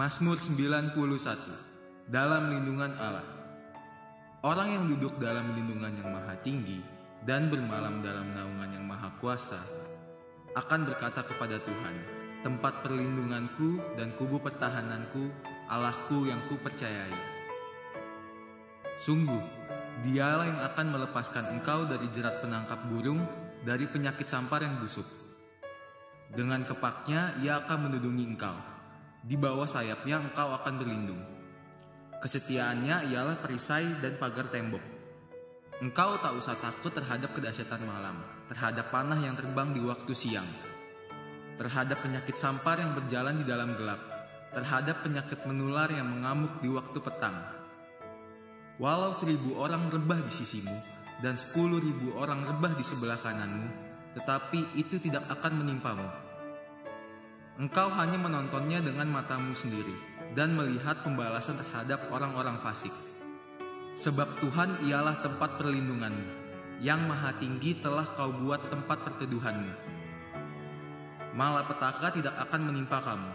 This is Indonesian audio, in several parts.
Mazmur 91. Dalam lindungan Allah. Orang yang duduk dalam lindungan yang maha tinggi dan bermalam dalam naungan yang maha kuasa akan berkata kepada Tuhan, tempat perlindunganku dan kubu pertahananku, Allahku yang kupercayai. Sungguh, dialah yang akan melepaskan engkau dari jerat penangkap burung, dari penyakit sampar yang busuk. Dengan kepaknya ia akan menudungi engkau. Di bawah sayapnya engkau akan berlindung. Kesetiaannya ialah perisai dan pagar tembok. Engkau tak usah takut terhadap kedahsyatan malam, terhadap panah yang terbang di waktu siang, terhadap penyakit sampar yang berjalan di dalam gelap, terhadap penyakit menular yang mengamuk di waktu petang. Walau 1.000 orang rebah di sisimu dan 10.000 orang rebah di sebelah kananmu, tetapi itu tidak akan menimpamu. Engkau hanya menontonnya dengan matamu sendiri dan melihat pembalasan terhadap orang-orang fasik. Sebab Tuhan ialah tempat perlindunganmu, yang maha tinggi telah kau buat tempat perteduhanmu. Malapetaka tidak akan menimpa kamu,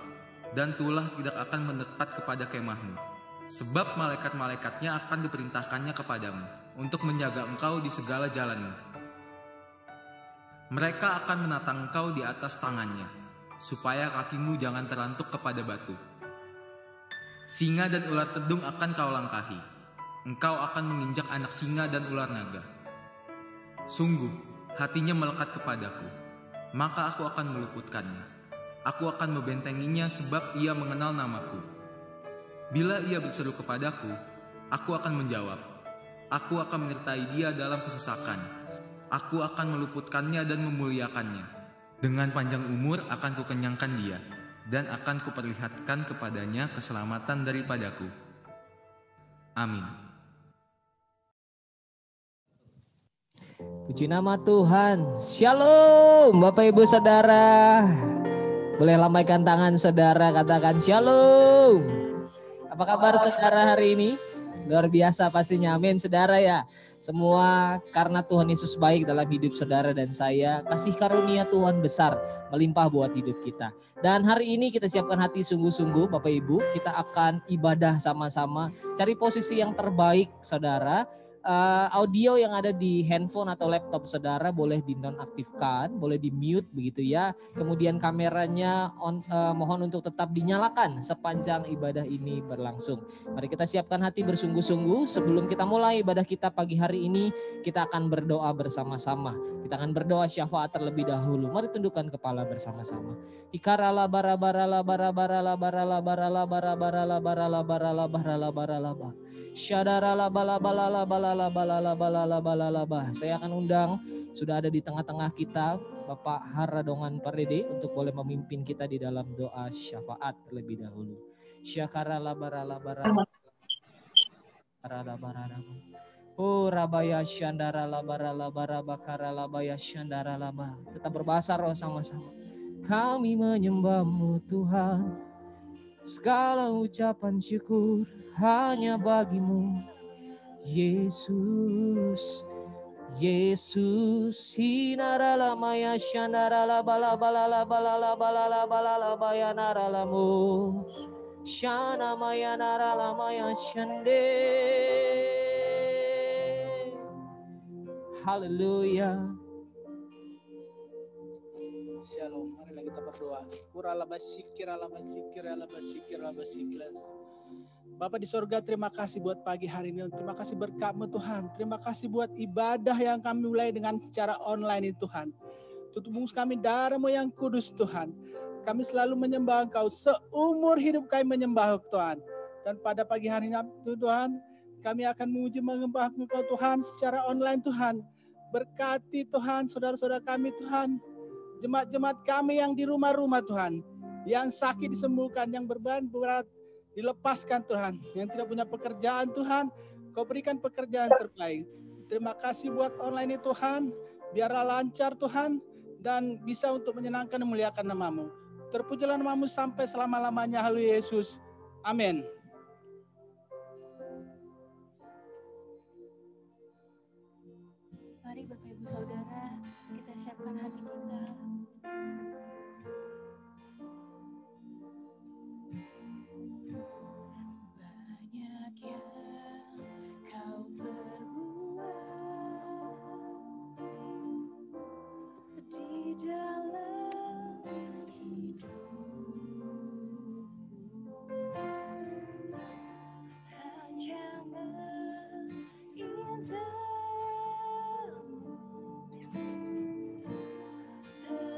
dan tulah tidak akan mendekat kepada kemahmu. Sebab malaikat-malaikatnya akan diperintahkannya kepadamu, untuk menjaga engkau di segala jalanmu. Mereka akan menatang engkau di atas tangannya, supaya kakimu jangan terantuk kepada batu. Singa dan ular tedung akan kau langkahi. Engkau akan menginjak anak singa dan ular naga. Sungguh, hatinya melekat kepadaku, maka aku akan meluputkannya. Aku akan membentenginya sebab ia mengenal namaku. Bila ia berseru kepadaku, aku akan menjawab. Aku akan menyertai dia dalam kesesakan. Aku akan meluputkannya dan memuliakannya. Dengan panjang umur akan kukenyangkan dia, dan akan kuperlihatkan kepadanya keselamatan daripadaku. Amin. Puji nama Tuhan. Shalom Bapak Ibu Saudara. Boleh lambaikan tangan saudara, katakan shalom. Apa kabar saudara hari ini? Luar biasa pastinya, amin saudara ya. Semua karena Tuhan Yesus baik dalam hidup saudara dan saya. Kasih karunia Tuhan besar melimpah buat hidup kita. Dan hari ini kita siapkan hati sungguh-sungguh Bapak Ibu. Kita akan ibadah sama-sama. Cari posisi yang terbaik saudara. Audio yang ada di handphone atau laptop saudara boleh dinonaktifkan, boleh di mute begitu ya. Kemudian kameranya mohon untuk tetap dinyalakan sepanjang ibadah ini berlangsung. Mari kita siapkan hati bersungguh-sungguh. Sebelum kita mulai ibadah kita pagi hari ini, kita akan berdoa bersama-sama. Kita akan berdoa syafaat terlebih dahulu. Mari tundukkan kepala bersama-sama. Ikarala bara bara la bara bara la bara la bara la bara bara la bara la bara la bara la bara la bara. Syadara la bala bala la bala la bala la bala la bala la bah. Saya akan undang, sudah ada di tengah-tengah kita Bapak Haradongan Pardede untuk boleh memimpin kita di dalam doa syafaat terlebih dahulu. Syakara la bara la bara la bara. Oh rabaya syandara la bara bakara la baya syandara la bah. Tetap berbahasa roh sama-sama. Kami menyembahmu Tuhan, segala ucapan syukur hanya bagimu Yesus. Yesus hinarala maya shandarala bala bala la bala la bala la bala la baya naralamu shana maya narala maya shande. Haleluya. Shalom, marilah kita berdoa. Bapa di sorga, terima kasih buat pagi hari ini. Terima kasih berkat-Mu Tuhan. Terima kasih buat ibadah yang kami mulai dengan secara online ini Tuhan. Tutup kami darah-Mu yang kudus Tuhan. Kami selalu menyembah Engkau. Seumur hidup kami menyembah Tuhan. Dan pada pagi hari ini Tuhan, kami akan memuji menyembah Engkau Tuhan secara online Tuhan. Berkati Tuhan saudara-saudara kami Tuhan. Jemaat-jemaat kami yang di rumah-rumah Tuhan. Yang sakit disembuhkan, yang beban berat dilepaskan Tuhan. Yang tidak punya pekerjaan Tuhan, Kau berikan pekerjaan terbaik. Terima kasih buat online ini Tuhan. Biarlah lancar Tuhan dan bisa untuk menyenangkan dan memuliakan nama-Mu. Terpujilah nama-Mu sampai selama-lamanya. Haleluya Yesus. Amin. Mari Bapak Ibu Saudara, kita siapkan hati kita.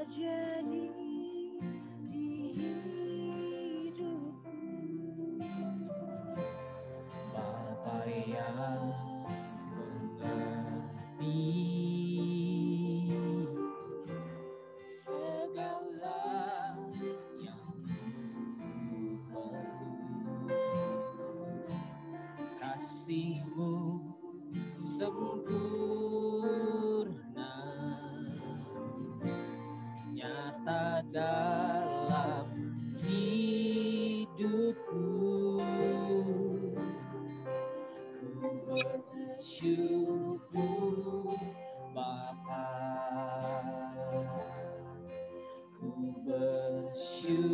terjadi di hidupku. Bapa yang mengerti segala yang ku perlu, kasih-Mu sempurna nyata dalam hidupku. Ku bersyukur Bapa, ku bersyukur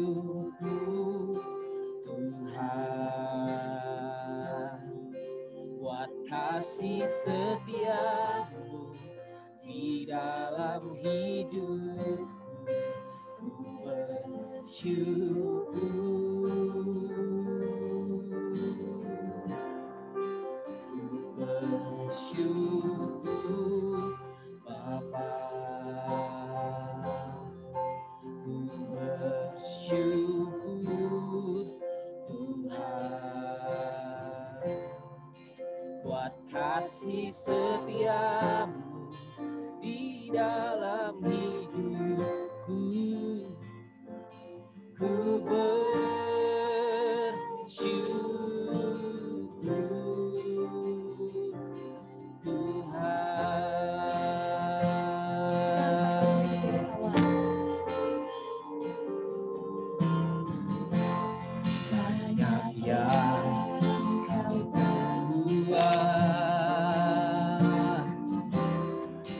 Tuhan buat kasih setia-Mu di dalam hidupku. Ku bersyukur Bapa, ku bersyukur Tuhan buat kasih setia-Mu di dalam hidupku. Ku bersyukur Tuhan. Banyak yang Kau buat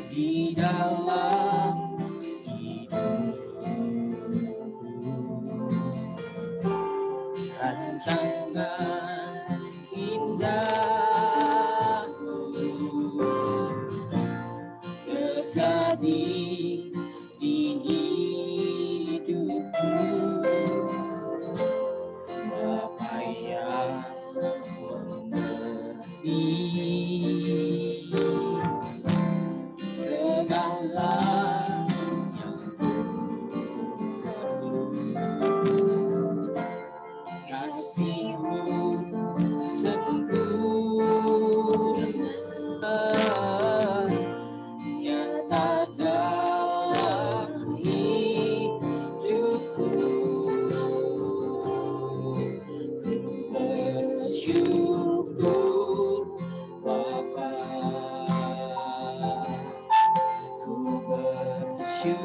di dalam rancangan indah-Mu terjadi di hidupku. Bapa yang mengerti segala yang ku perlu, kasih-Mu sempurna nyata dalam hidupku. Ku bersyukur Bapa, ku bersyukur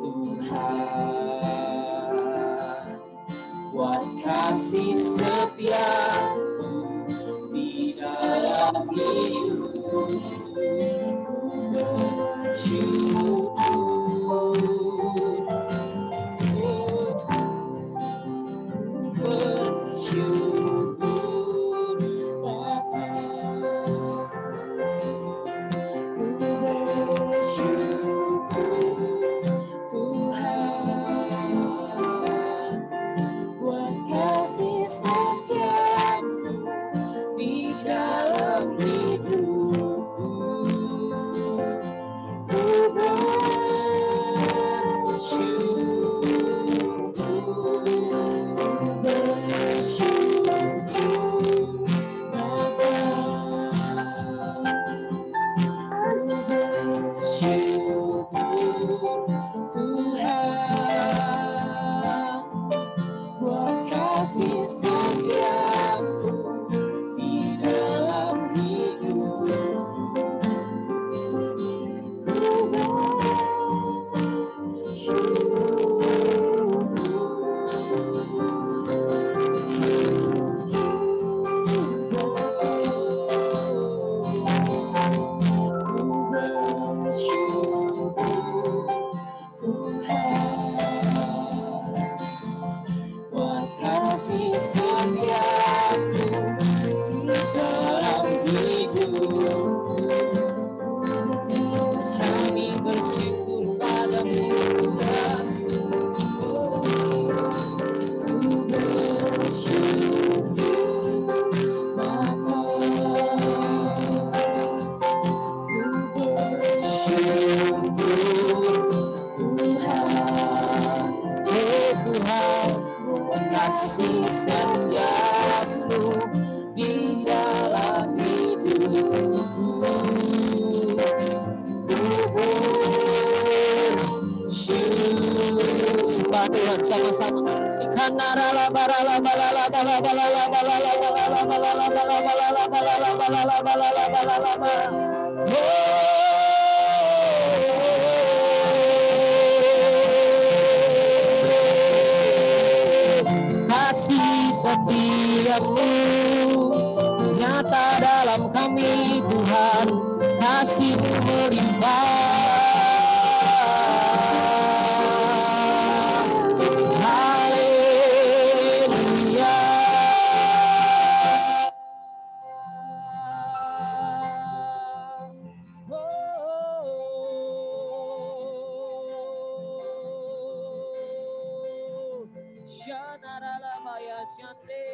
Tuhan buat kasih setia-Mu di dalam hidupku. Ku bersyukur, bersyukur Bapa, ku bersyukur Tuhan buat kasih setia-Mu di dalam hidupku. Kasih setiamu nyata dalam kami Tuhan, kasih-Mu melimpah. Haleluya. Shanaralamaya Shante.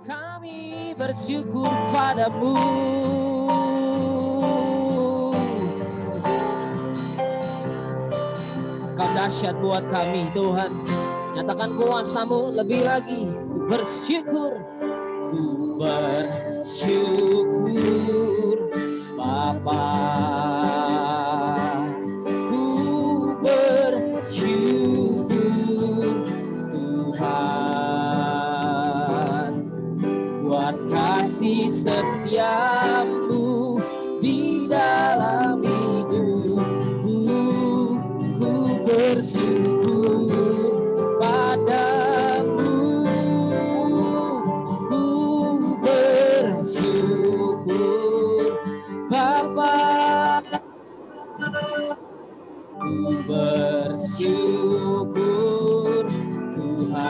Kami bersyukur padamu. Kau dahsyat buat kami Tuhan. Nyatakan kuasa-Mu lebih lagi. Ku bersyukur Bapa. Ku bersyukur Tuhan buat kasih setiamu di dalam hidupku. Ku bersyukur padamu. Ku bersyukur Bapa. Ku bersyukur Tuhan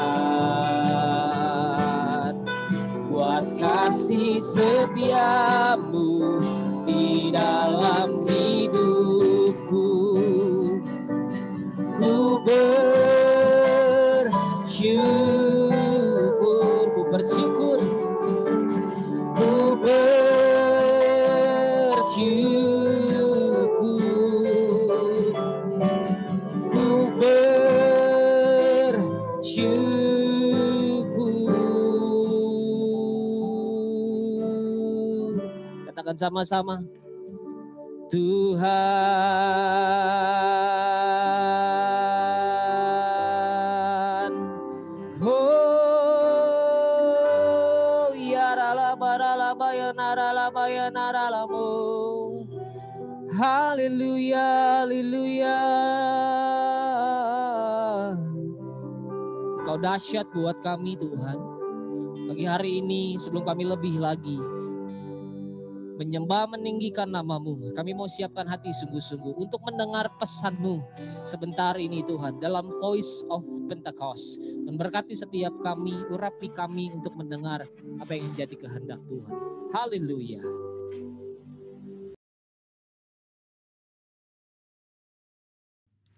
buat kasih setiamu di dalam hidupku. Ku bersyukur, ku bersyukur, ku bersyukur, ku bersyukur. Katakan sama-sama. Tuhan, oh ya ralaba ya naralamu, haleluya, haleluya. Engkau dahsyat buat kami Tuhan. Pagi hari ini sebelum kami lebih lagi menyembah meninggikan nama-Mu, kami mau siapkan hati sungguh-sungguh untuk mendengar pesan-Mu sebentar ini Tuhan dalam Voice of Pentecost. Dan berkati setiap kami, urapi kami untuk mendengar apa yang menjadi kehendak Tuhan. Haleluya.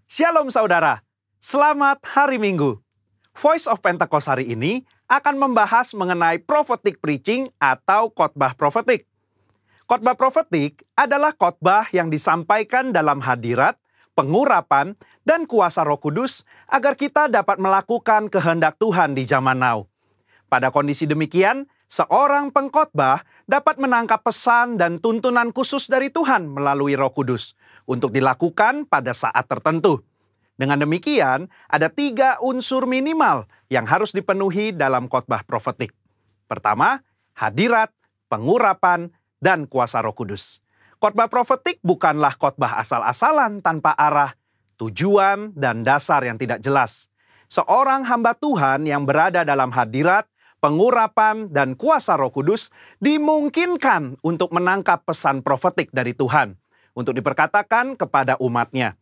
Shalom saudara, selamat hari Minggu. Voice of Pentecost hari ini akan membahas mengenai prophetic preaching atau khotbah profetik. Khotbah profetik adalah khotbah yang disampaikan dalam hadirat, pengurapan, dan kuasa Roh Kudus agar kita dapat melakukan kehendak Tuhan di zaman now. Pada kondisi demikian, seorang pengkhotbah dapat menangkap pesan dan tuntunan khusus dari Tuhan melalui Roh Kudus untuk dilakukan pada saat tertentu. Dengan demikian, ada 3 unsur minimal yang harus dipenuhi dalam khotbah profetik. Pertama, hadirat, pengurapan, dan kuasa Roh Kudus. Khotbah profetik bukanlah khotbah asal-asalan tanpa arah, tujuan, dan dasar yang tidak jelas. Seorang hamba Tuhan yang berada dalam hadirat, pengurapan, dan kuasa Roh Kudus dimungkinkan untuk menangkap pesan profetik dari Tuhan untuk diperkatakan kepada umatnya.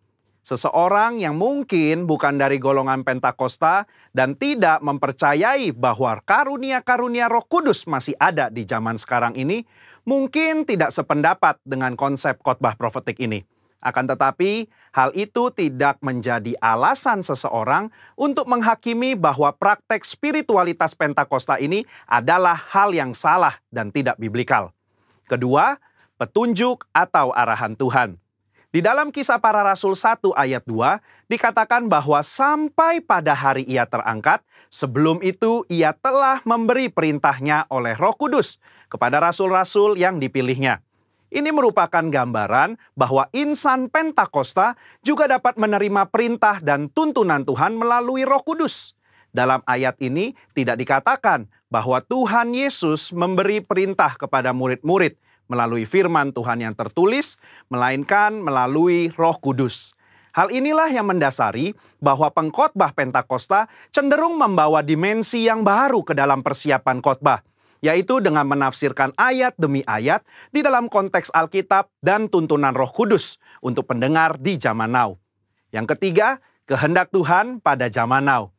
Seseorang yang mungkin bukan dari golongan Pentakosta dan tidak mempercayai bahwa karunia-karunia Roh Kudus masih ada di zaman sekarang ini, mungkin tidak sependapat dengan konsep khotbah profetik ini. Akan tetapi, hal itu tidak menjadi alasan seseorang untuk menghakimi bahwa praktek spiritualitas Pentakosta ini adalah hal yang salah dan tidak biblikal. Kedua, petunjuk atau arahan Tuhan. Di dalam Kisah Para Rasul 1 ayat 2, dikatakan bahwa sampai pada hari ia terangkat, sebelum itu ia telah memberi perintahnya oleh Roh Kudus kepada rasul-rasul yang dipilihnya. Ini merupakan gambaran bahwa insan Pentakosta juga dapat menerima perintah dan tuntunan Tuhan melalui Roh Kudus. Dalam ayat ini tidak dikatakan bahwa Tuhan Yesus memberi perintah kepada murid-murid melalui firman Tuhan yang tertulis, melainkan melalui Roh Kudus. Hal inilah yang mendasari bahwa pengkhotbah Pentakosta cenderung membawa dimensi yang baru ke dalam persiapan khotbah, yaitu dengan menafsirkan ayat demi ayat di dalam konteks Alkitab dan tuntunan Roh Kudus untuk pendengar di zaman now. Yang ketiga, kehendak Tuhan pada zaman now.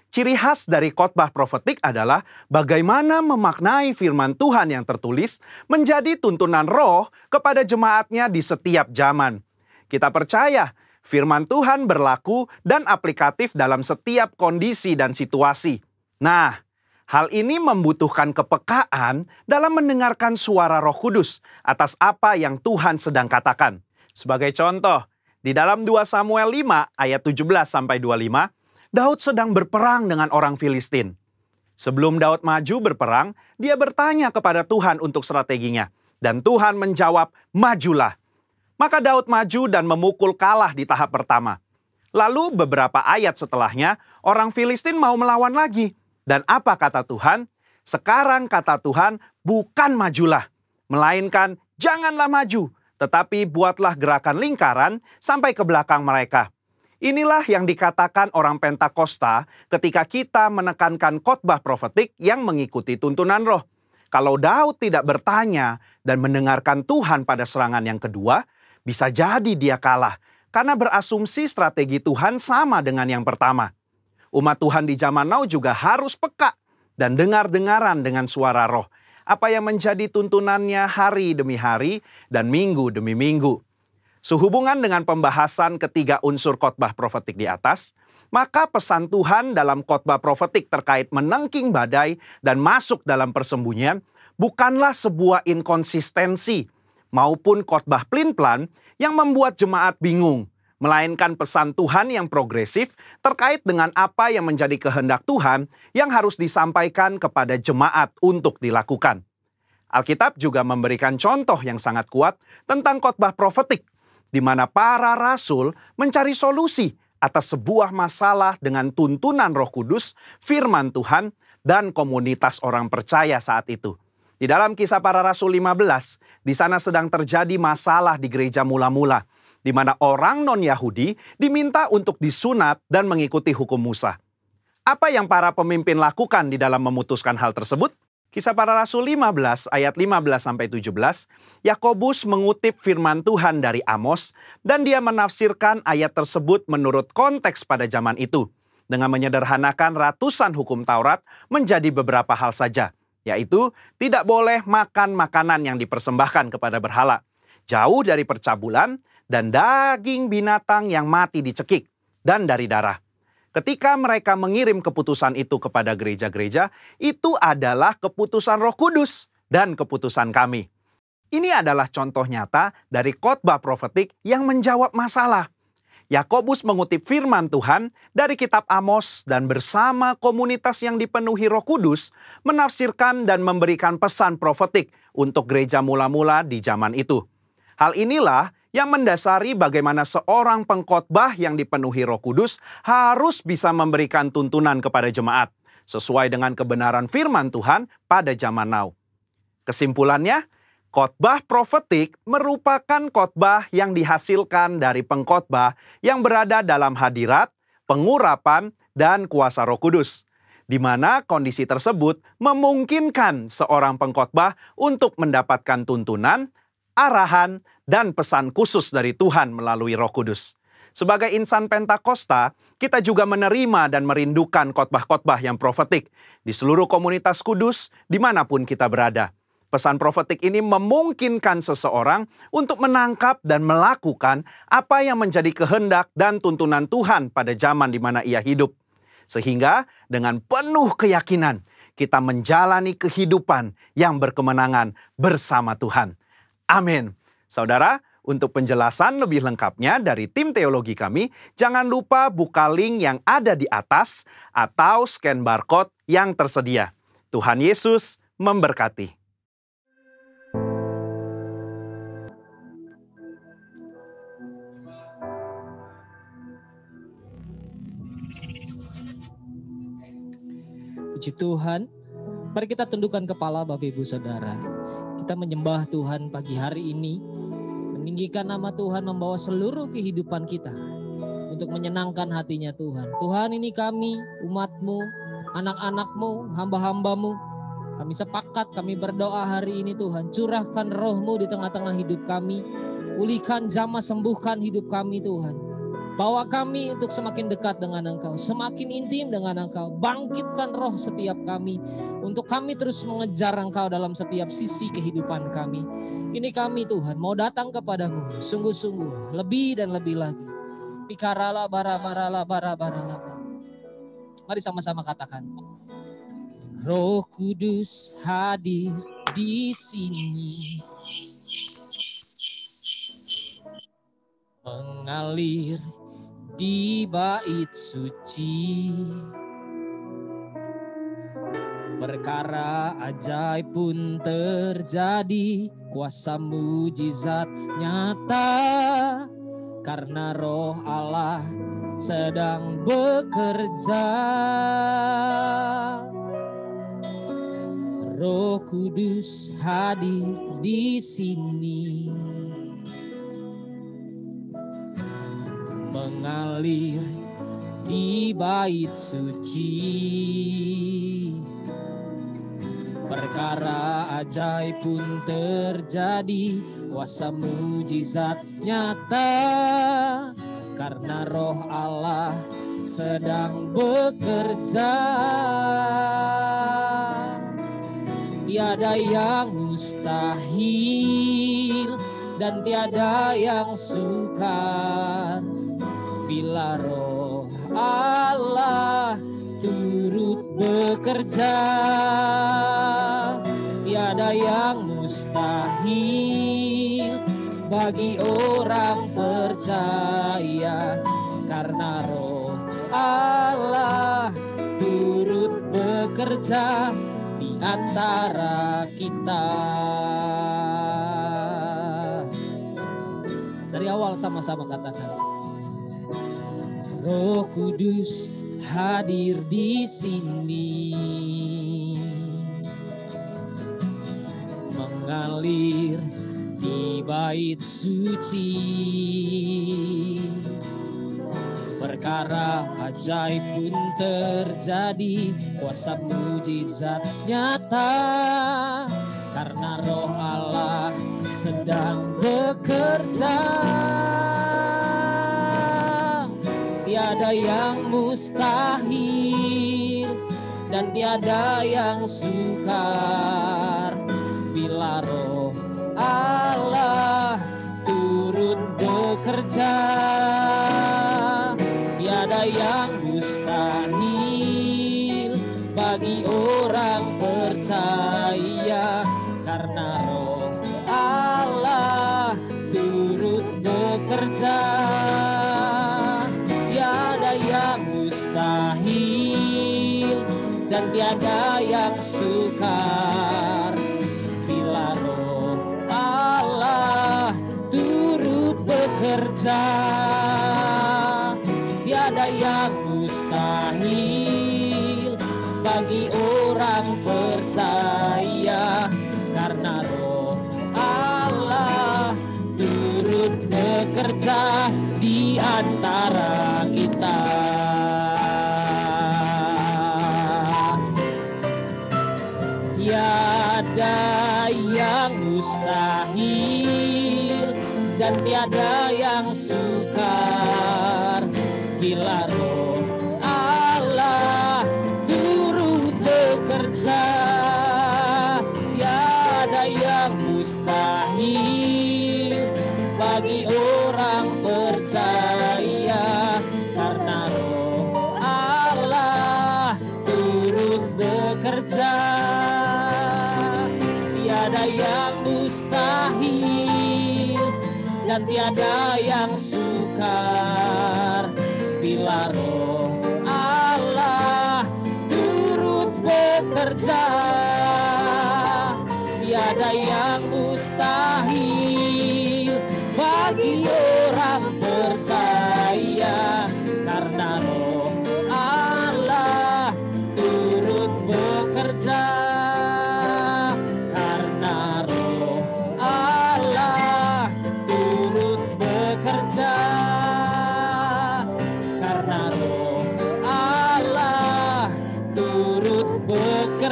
Ciri khas dari khotbah profetik adalah bagaimana memaknai firman Tuhan yang tertulis menjadi tuntunan Roh kepada jemaatnya di setiap zaman. Kita percaya firman Tuhan berlaku dan aplikatif dalam setiap kondisi dan situasi. Nah, hal ini membutuhkan kepekaan dalam mendengarkan suara Roh Kudus atas apa yang Tuhan sedang katakan. Sebagai contoh, di dalam 2 Samuel 5 ayat 17-25, Daud sedang berperang dengan orang Filistin. Sebelum Daud maju berperang, dia bertanya kepada Tuhan untuk strateginya. Dan Tuhan menjawab, majulah. Maka Daud maju dan memukul kalah di tahap pertama. Lalu beberapa ayat setelahnya, orang Filistin mau melawan lagi. Dan apa kata Tuhan? Sekarang kata Tuhan, bukan majulah, melainkan janganlah maju, tetapi buatlah gerakan lingkaran sampai ke belakang mereka. Inilah yang dikatakan orang Pentakosta ketika kita menekankan khotbah profetik yang mengikuti tuntunan Roh. Kalau Daud tidak bertanya dan mendengarkan Tuhan pada serangan yang kedua, bisa jadi dia kalah karena berasumsi strategi Tuhan sama dengan yang pertama. Umat Tuhan di zaman now juga harus peka dan dengar-dengaran dengan suara Roh. Apa yang menjadi tuntunannya hari demi hari dan minggu demi minggu. Sehubungan dengan pembahasan ketiga unsur khotbah profetik di atas, maka pesan Tuhan dalam khotbah profetik terkait menengking badai dan masuk dalam persembunyian bukanlah sebuah inkonsistensi maupun khotbah plin-plan yang membuat jemaat bingung, melainkan pesan Tuhan yang progresif terkait dengan apa yang menjadi kehendak Tuhan yang harus disampaikan kepada jemaat untuk dilakukan. Alkitab juga memberikan contoh yang sangat kuat tentang khotbah profetik, di mana para rasul mencari solusi atas sebuah masalah dengan tuntunan Roh Kudus, firman Tuhan, dan komunitas orang percaya saat itu. Di dalam Kisah Para Rasul 15, di sana sedang terjadi masalah di gereja mula-mula, di mana orang non-Yahudi diminta untuk disunat dan mengikuti hukum Musa. Apa yang para pemimpin lakukan di dalam memutuskan hal tersebut? Kisah Para Rasul 15 ayat 15-17, Yakobus mengutip firman Tuhan dari Amos dan dia menafsirkan ayat tersebut menurut konteks pada zaman itu dengan menyederhanakan ratusan hukum Taurat menjadi beberapa hal saja, yaitu tidak boleh makan makanan yang dipersembahkan kepada berhala, jauh dari percabulan dan daging binatang yang mati dicekik, dan dari darah. Ketika mereka mengirim keputusan itu kepada gereja-gereja, itu adalah keputusan Roh Kudus dan keputusan kami. Ini adalah contoh nyata dari khotbah profetik yang menjawab masalah. Yakobus mengutip firman Tuhan dari kitab Amos dan bersama komunitas yang dipenuhi Roh Kudus menafsirkan dan memberikan pesan profetik untuk gereja mula-mula di zaman itu. Hal inilah yang mendasari bagaimana seorang pengkhotbah yang dipenuhi Roh Kudus harus bisa memberikan tuntunan kepada jemaat sesuai dengan kebenaran firman Tuhan pada zaman now. Kesimpulannya, khotbah profetik merupakan khotbah yang dihasilkan dari pengkhotbah yang berada dalam hadirat, pengurapan, dan kuasa Roh Kudus, di mana kondisi tersebut memungkinkan seorang pengkhotbah untuk mendapatkan tuntunan, arahan, dan pesan khusus dari Tuhan melalui Roh Kudus. Sebagai insan Pentakosta, kita juga menerima dan merindukan khotbah-khotbah yang profetik di seluruh komunitas kudus dimanapun kita berada. Pesan profetik ini memungkinkan seseorang untuk menangkap dan melakukan apa yang menjadi kehendak dan tuntunan Tuhan pada zaman di mana ia hidup. Sehingga dengan penuh keyakinan kita menjalani kehidupan yang berkemenangan bersama Tuhan. Amin. Saudara, untuk penjelasan lebih lengkapnya dari tim teologi kami, jangan lupa buka link yang ada di atas atau scan barcode yang tersedia. Tuhan Yesus memberkati. Puji Tuhan. Mari kita tundukkan kepala Bapak Ibu Saudara. Kita menyembah Tuhan pagi hari ini. Meninggikan nama Tuhan, membawa seluruh kehidupan kita untuk menyenangkan hatinya Tuhan. Tuhan, ini kami, umat-Mu, anak-anak-Mu, hamba-hamba-Mu. Kami sepakat, kami berdoa hari ini Tuhan. Curahkan roh-Mu di tengah-tengah hidup kami. Pulihkan, jamah, sembuhkan hidup kami Tuhan. Bawa kami untuk semakin dekat dengan Engkau, semakin intim dengan Engkau. Bangkitkan roh setiap kami, untuk kami terus mengejar Engkau dalam setiap sisi kehidupan kami. Ini kami Tuhan, mau datang kepadamu, sungguh-sungguh, lebih dan lebih lagi. Pikarala bara-barala bara-barala. Mari sama-sama katakan. Roh Kudus hadir di sini. Mengalir di bait suci, perkara ajaib pun terjadi, kuasa mujizat nyata, karena roh Allah sedang bekerja. Roh Kudus hadir di sini. Mengalir di bait suci, perkara ajaib pun terjadi, kuasa mujizat nyata, karena roh Allah sedang bekerja. Tiada yang mustahil dan tiada yang sukar, bila roh Allah turut bekerja. Tiada yang mustahil bagi orang percaya, karena roh Allah turut bekerja di antara kita. Dari awal sama-sama katakan. Roh Kudus hadir di sini, mengalir di bait suci, perkara ajaib pun terjadi, kuasa mujizat nyata, karena roh Allah sedang bekerja. Tiada yang mustahil dan tiada yang sukar, bila roh Allah turut bekerja. Tiada yang mustahil bagi orang percaya, karena roh Allah turut bekerja. Yang mustahil dan tiada yang sukar, bila roh Allah turut bekerja. Tiada yang mustahil bagi orang percaya, karena roh Allah turut bekerja di antara kita. Tiada yang mustahil dan tiada yang sukar, bila roh Allah turut bekerja. Tiada yang mustahil bagi orang percaya, karena roh Allah turut bekerja. Tiada yang mustahil dan tiada yang sukar, bila roh Allah turut bekerja. Tiada yang mustahil bagi orang percaya, karena roh Allah turut bekerja.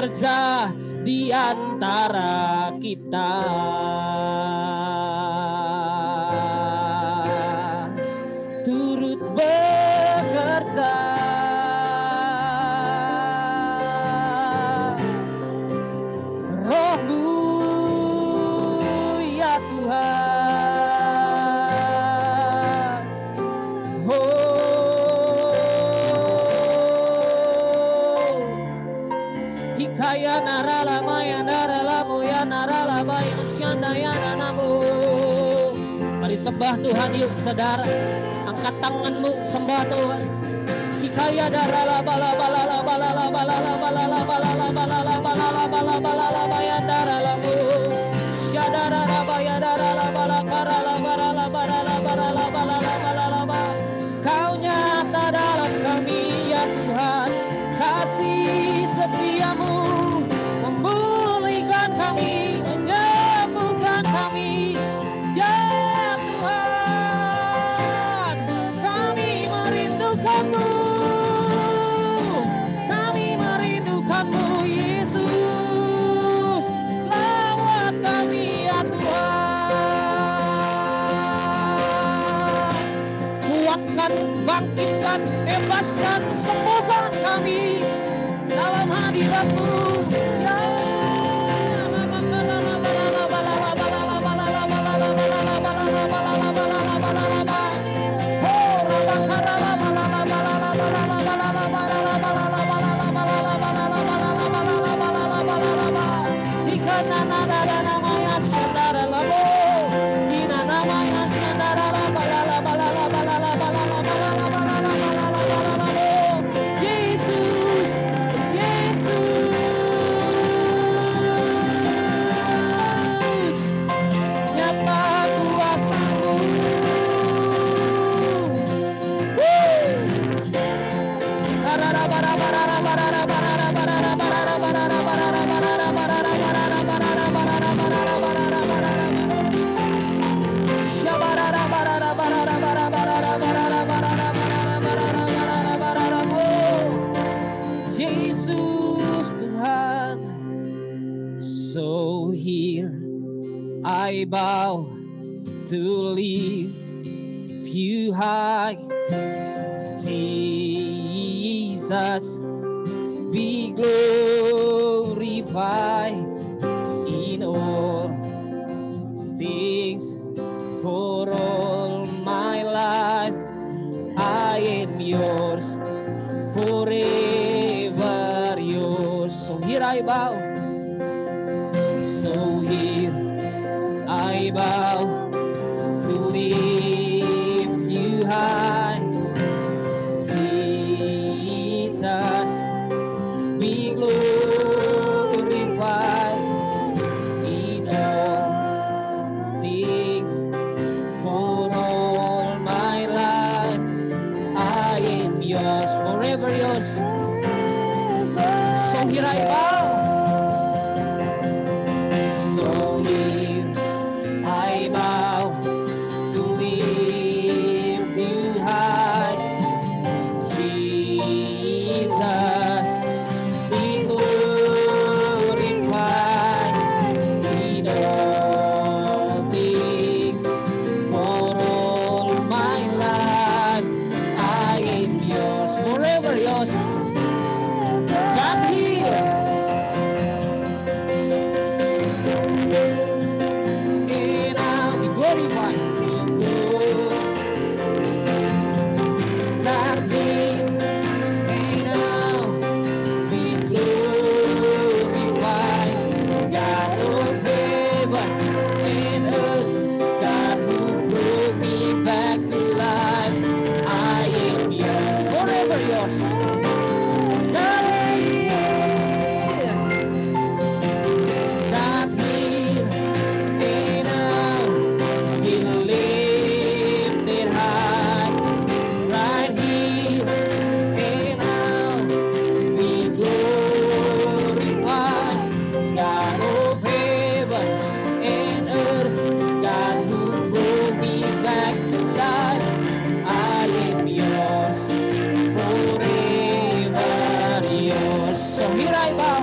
bekerja di antara kita. Turut bekerja. Roh-Mu ya Tuhan. Hikaya narala maya narala moya narala maya syanda ya nanamu. Mari sembah Tuhan yuk saudara. Angkat tanganmu sembah Tuhan. Hikaya darala bala bala la bala la bala la bala la bala la bala la bala la bala bala la baya darala mu. Syadara la baya darala bala karala bala la bala la bala la bala la bala la bala. Kau nyata dalam kami ya Tuhan. Kasih setiamu memulihkan kami, menyembuhkan kami ya Tuhan. Kami merindukanmu, kami merindukanmu Yesus. Lawat kami ya Tuhan. Kuatkan, bangkitkan, bebaskan, sembuhkan kami dalam hadirat-Mu ya. Yesus, Yesus, nyata kuasa-Mu. Yesus Tuhan. So here I bow to lift you high. Jesus, be glorified in all things. For all my life I am yours, forever yours. So here I bow, so here I bow to lift you high. Jesus, be glorified in all things. For all my life I am yours, forever yours. So here I bow, so here I bow to lift you high. Jesus, be glorified in all things. For all my life I am yours, forever yours. God here, and I'll be glorified. God here, and I'll be glorified. God of heaven and earth, God who brought me back to life, I am yours, forever yours. God here, God here, and I'll be lifted high. Right here, and I'll be glorified. God of heaven and earth, God who brought me back to life, I am yours, forever yours. So here I bow,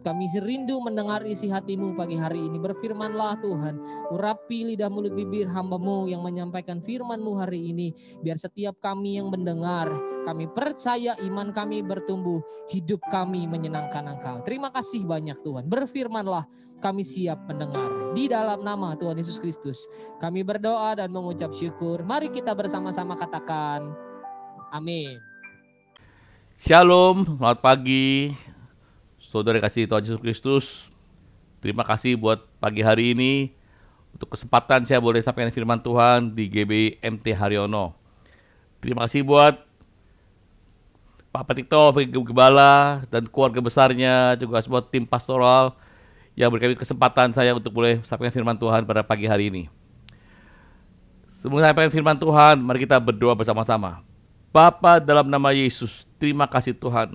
Kami rindu mendengar isi hati-Mu pagi hari ini. Berfirmanlah Tuhan, urapi lidah mulut bibir hamba-Mu yang menyampaikan firman-Mu hari ini. Biar setiap kami yang mendengar, kami percaya iman kami bertumbuh, hidup kami menyenangkan Engkau. Terima kasih banyak Tuhan. Berfirmanlah, kami siap mendengar. Di dalam nama Tuhan Yesus Kristus, kami berdoa dan mengucap syukur. Mari kita bersama-sama katakan, amin. Shalom, selamat pagi. Saudara kasih Tuhan Yesus Kristus, terima kasih buat pagi hari ini. Untuk kesempatan saya boleh sampaikan firman Tuhan di GBI MT Haryono. Terima kasih buat Pak Petikto, Gembala, dan keluarga besarnya, juga semua tim pastoral yang beri kesempatan saya untuk boleh sampaikan firman Tuhan pada pagi hari ini. Sebelum saya sampaikan firman Tuhan, mari kita berdoa bersama-sama. Bapa, dalam nama Yesus, terima kasih Tuhan.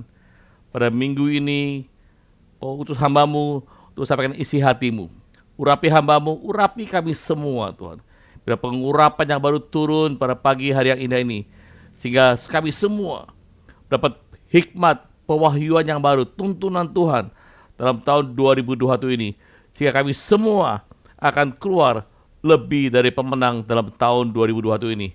Pada minggu ini, Kau utus hamba-Mu untuk sampaikan isi hati-Mu. Urapi hamba-Mu, urapi kami semua Tuhan. Biar pengurapan yang baru turun pada pagi hari yang indah ini. Sehingga kami semua dapat hikmat, pewahyuan yang baru, tuntunan Tuhan dalam tahun 2021 ini. Sehingga kami semua akan keluar lebih dari pemenang dalam tahun 2021 ini.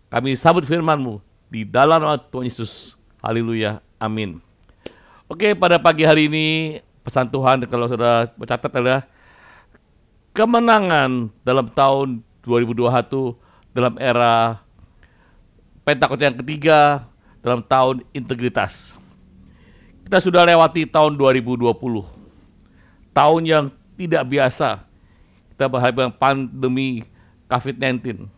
Kami sambut firman-Mu di dalam nama Tuhan Yesus. Haleluya. Amin. Oke, pada pagi hari ini pesan Tuhan kalau sudah mencatat adalah kemenangan dalam tahun 2021 dalam era Pentakosta yang ketiga, dalam tahun integritas. Kita sudah lewati tahun 2020, tahun yang tidak biasa. Kita berhadapan dengan pandemi COVID-19.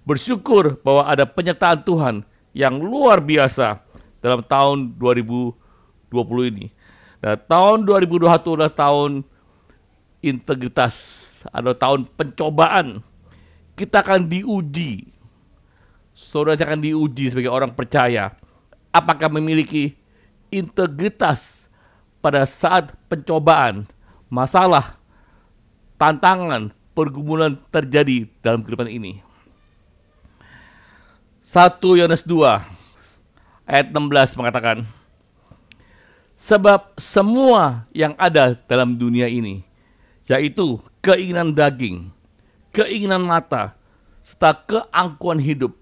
Bersyukur bahwa ada penyertaan Tuhan yang luar biasa dalam tahun 2020 ini. Nah, tahun 2021 adalah tahun integritas atau tahun pencobaan. Kita akan diuji. Saudara akan diuji sebagai orang percaya. Apakah memiliki integritas pada saat pencobaan, masalah, tantangan, pergumulan terjadi dalam kehidupan ini. 1 Yohanes 2 ayat 16 mengatakan, sebab semua yang ada dalam dunia ini, yaitu keinginan daging, keinginan mata, serta keangkuhan hidup,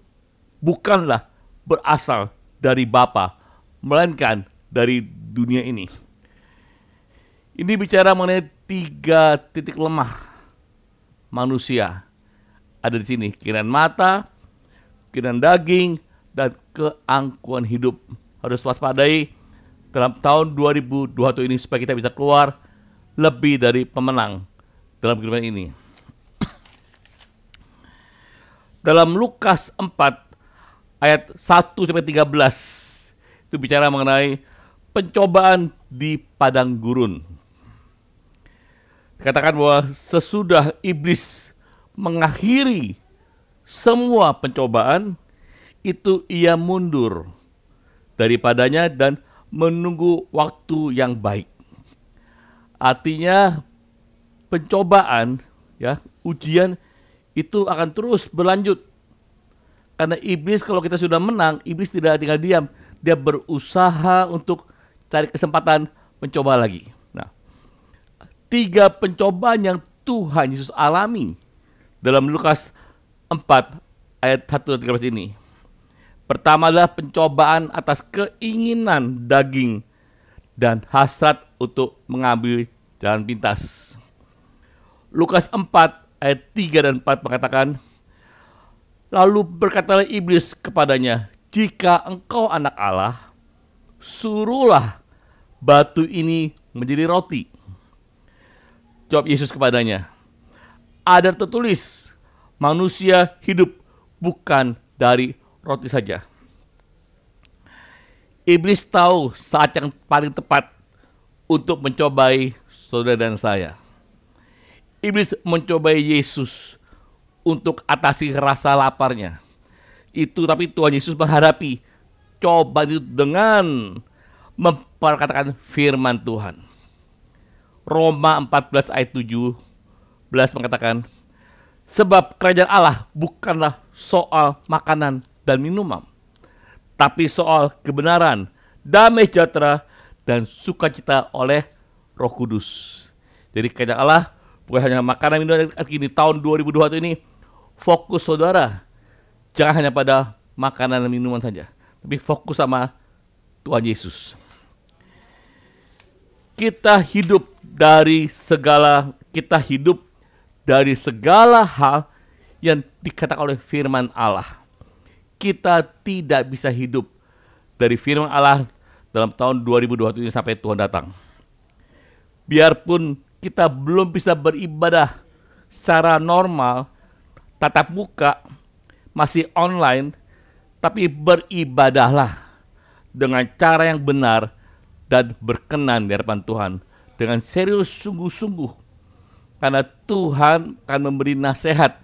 bukanlah berasal dari Bapa, melainkan dari dunia ini. Ini bicara mengenai 3 titik lemah manusia. Ada di sini, keinginan mata, keinginan daging, dan keangkuhan hidup. Harus waspadai dalam tahun 2021 ini supaya kita bisa keluar lebih dari pemenang dalam kehidupan ini. Dalam Lukas 4 ayat 1-13 itu bicara mengenai pencobaan di padang gurun. Dikatakan bahwa sesudah iblis mengakhiri semua pencobaan, itu ia mundur daripadanya dan menunggu waktu yang baik. Artinya pencobaan, ya, ujian itu akan terus berlanjut. Karena iblis, kalau kita sudah menang, iblis tidak tinggal diam. Dia berusaha untuk cari kesempatan mencoba lagi. Nah, 3 pencobaan yang Tuhan Yesus alami dalam Lukas 4 ayat 1-13 ini. Pertama adalah pencobaan atas keinginan daging dan hasrat untuk mengambil jalan pintas. Lukas 4 ayat 3 dan 4 mengatakan, lalu berkatalah iblis kepadanya, jika engkau anak Allah, suruhlah batu ini menjadi roti. Jawab Yesus kepadanya, ada tertulis, manusia hidup bukan dari roti saja. Iblis tahu saat yang paling tepat untuk mencobai saudara dan saya. Iblis mencobai Yesus untuk atasi rasa laparnya. Tapi Tuhan Yesus menghadapi cobaan itu dengan memperkatakan firman Tuhan. Roma 14 ayat 17 mengatakan, sebab kerajaan Allah bukanlah soal makanan dan minuman, tapi soal kebenaran, damai sejahtera, dan sukacita oleh Roh Kudus. Jadi kerajaan Allah bukan hanya makanan minuman kini tahun 2021 ini, fokus saudara jangan hanya pada makanan dan minuman saja, tapi fokus sama Tuhan Yesus. Kita hidup dari segala hal yang dikatakan oleh firman Allah. Kita tidak bisa hidup dari firman Allah dalam tahun 2021 ini sampai Tuhan datang. Biarpun kita belum bisa beribadah secara normal, tatap muka, masih online, tapi beribadahlah dengan cara yang benar dan berkenan di hadapan Tuhan dengan serius sungguh-sungguh. Karena Tuhan akan memberi nasihat,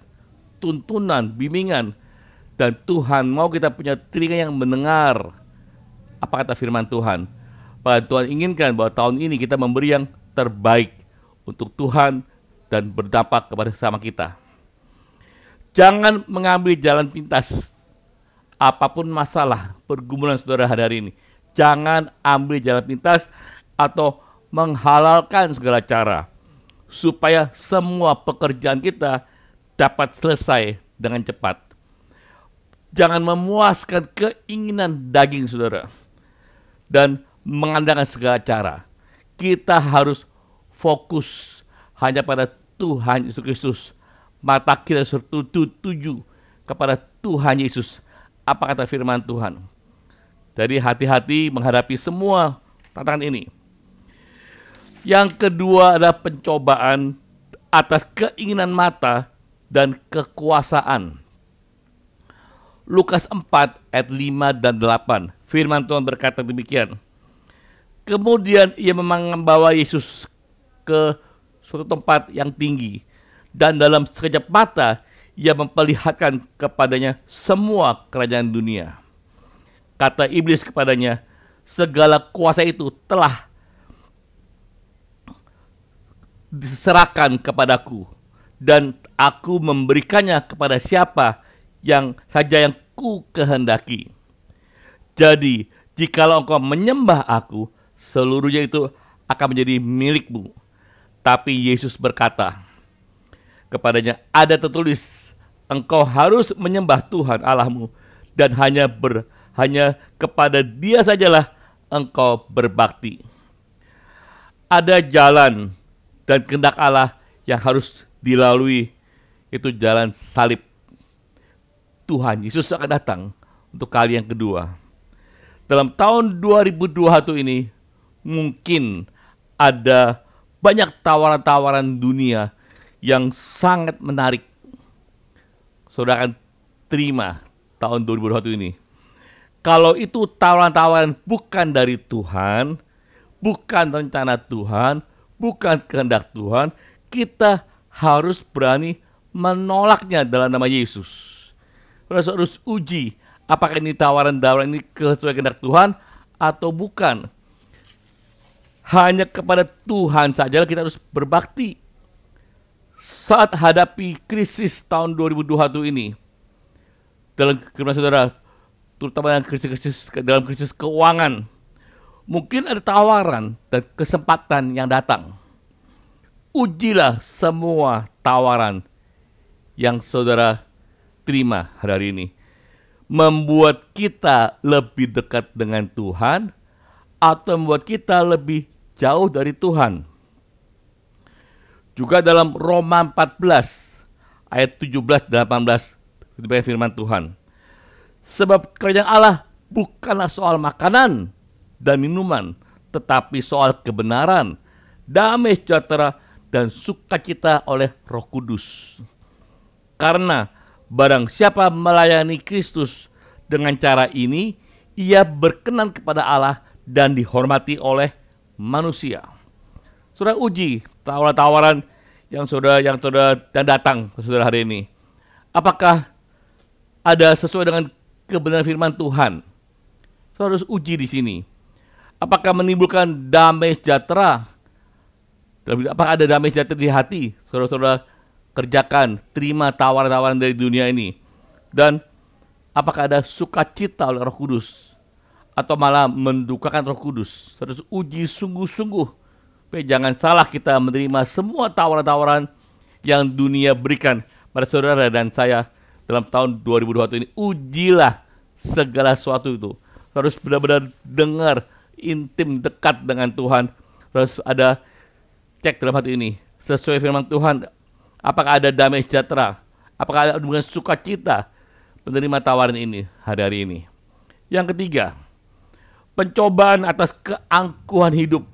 tuntunan, bimbingan, dan Tuhan mau kita punya telinga yang mendengar apa kata firman Tuhan. Bahkan Tuhan inginkan bahwa tahun ini kita memberi yang terbaik untuk Tuhan dan berdampak kepada sesama kita. Jangan mengambil jalan pintas. Apapun masalah pergumulan saudara hari ini, jangan ambil jalan pintas atau menghalalkan segala cara supaya semua pekerjaan kita dapat selesai dengan cepat. Jangan memuaskan keinginan daging saudara dan mengandalkan segala cara. Kita harus fokus hanya pada Tuhan Yesus Kristus. Mata kita harus tertuju kepada Tuhan Yesus. Apa kata firman Tuhan? Jadi hati-hati menghadapi semua tantangan ini. Yang kedua adalah pencobaan atas keinginan mata dan kekuasaan. Lukas 4 ayat 5 dan 8. Firman Tuhan berkata demikian. Kemudian ia membawa Yesus ke suatu tempat yang tinggi, dan dalam sekejap mata ia memperlihatkan kepadanya semua kerajaan dunia. Kata iblis kepadanya, segala kuasa itu telah diserahkan kepadaku, dan aku memberikannya kepada siapa yang saja yang ku kehendaki. Jadi, jikalau engkau menyembah aku, seluruhnya itu akan menjadi milikmu. Tapi Yesus berkata kepadanya, ada tertulis, engkau harus menyembah Tuhan Allahmu, dan hanya kepada Dia sajalah engkau berbakti. Ada jalan dan kehendak Allah yang harus dilalui, itu jalan salib. Tuhan Yesus akan datang untuk kali yang kedua. Dalam tahun 2021 ini mungkin ada banyak tawaran-tawaran dunia yang sangat menarik. Saudara akan terima tahun 2021 ini. Kalau itu tawaran-tawaran bukan dari Tuhan, bukan rencana Tuhan, bukan kehendak Tuhan, kita harus berani menolaknya dalam nama Yesus. Kita harus uji apakah ini tawaran-tawaran ini sesuai kehendak Tuhan atau bukan. Hanya kepada Tuhan saja kita harus berbakti. Saat hadapi krisis tahun 2021 ini, dalam kehidupan saudara, terutama dalam krisis keuangan, mungkin ada tawaran dan kesempatan yang datang. Ujilah semua tawaran yang saudara terima hari ini. Membuat kita lebih dekat dengan Tuhan atau membuat kita lebih jauh dari Tuhan. Juga dalam Roma 14 ayat 17 dan 18 diberikan firman Tuhan. Sebab kerajaan Allah bukanlah soal makanan dan minuman, tetapi soal kebenaran, damai sejahtera, dan sukacita oleh Roh Kudus. Karena barang siapa melayani Kristus dengan cara ini, ia berkenan kepada Allah dan dihormati oleh manusia. Saudara uji tawaran-tawaran yang saudara datang ke saudara hari ini. Apakah ada sesuai dengan kebenaran firman Tuhan? Saudara harus uji di sini. Apakah menimbulkan damai sejahtera? Apakah ada damai sejahtera di hati? Saudara-saudara kerjakan, terima tawaran-tawaran dari dunia ini. Dan apakah ada sukacita oleh Roh Kudus? Atau malah mendukakan Roh Kudus? Harus uji sungguh-sungguh supaya jangan salah kita menerima semua tawaran-tawaran yang dunia berikan pada saudara dan saya dalam tahun 2021 ini. Ujilah segala sesuatu itu. Harus benar-benar dengar, intim, dekat dengan Tuhan. Harus ada cek dalam hati ini. Sesuai firman Tuhan, apakah ada damai sejahtera? Apakah ada hubungan sukacita menerima tawaran ini hari ini? Yang ketiga, pencobaan atas keangkuhan hidup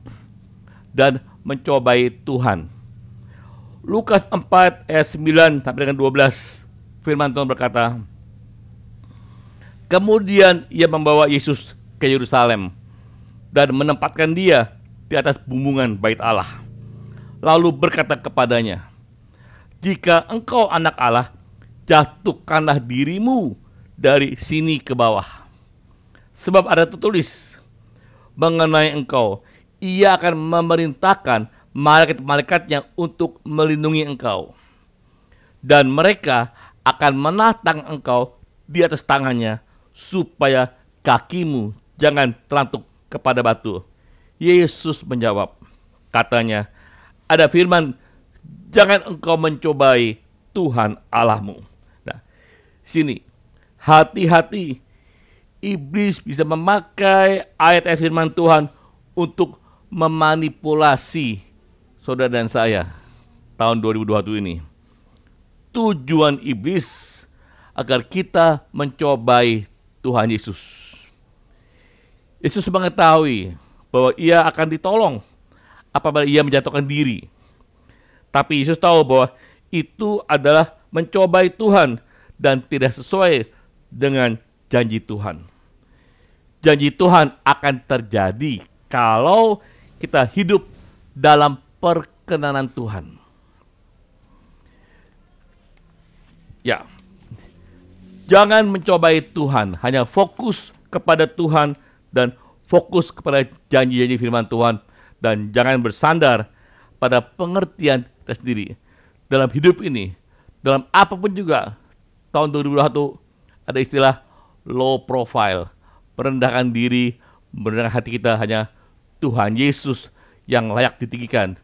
dan mencobai Tuhan. Lukas 4 ayat 9 sampai dengan 12, firman Tuhan berkata, kemudian ia membawa Yesus ke Yerusalem dan menempatkan dia di atas bumbungan bait Allah. Lalu berkata kepadanya, jika engkau anak Allah, jatuhkanlah dirimu dari sini ke bawah. Sebab ada tertulis mengenai engkau, ia akan memerintahkan malaikat-malaikatnya untuk melindungi engkau. Dan mereka akan menatang engkau di atas tangannya, supaya kakimu jangan terantuk kepada batu. Yesus menjawab, katanya, ada firman, jangan engkau mencobai Tuhan Allahmu. Nah, sini, hati-hati, iblis bisa memakai ayat-ayat firman Tuhan untuk memanipulasi saudara dan saya tahun 2021 ini. Tujuan iblis agar kita mencobai Tuhan Yesus. Yesus mengetahui bahwa ia akan ditolong apabila ia menjatuhkan diri. Tapi Yesus tahu bahwa itu adalah mencobai Tuhan dan tidak sesuai dengan janji Tuhan. Janji Tuhan akan terjadi kalau kita hidup dalam perkenanan Tuhan. Ya, jangan mencobai Tuhan, hanya fokus kepada Tuhan dan fokus kepada janji-janji firman Tuhan. Dan jangan bersandar pada pengertian kita sendiri. Dalam hidup ini, dalam apapun juga, tahun 2021 ada istilah low profile. Merendahkan diri, merendahkan hati kita, hanya Tuhan Yesus yang layak ditinggikan,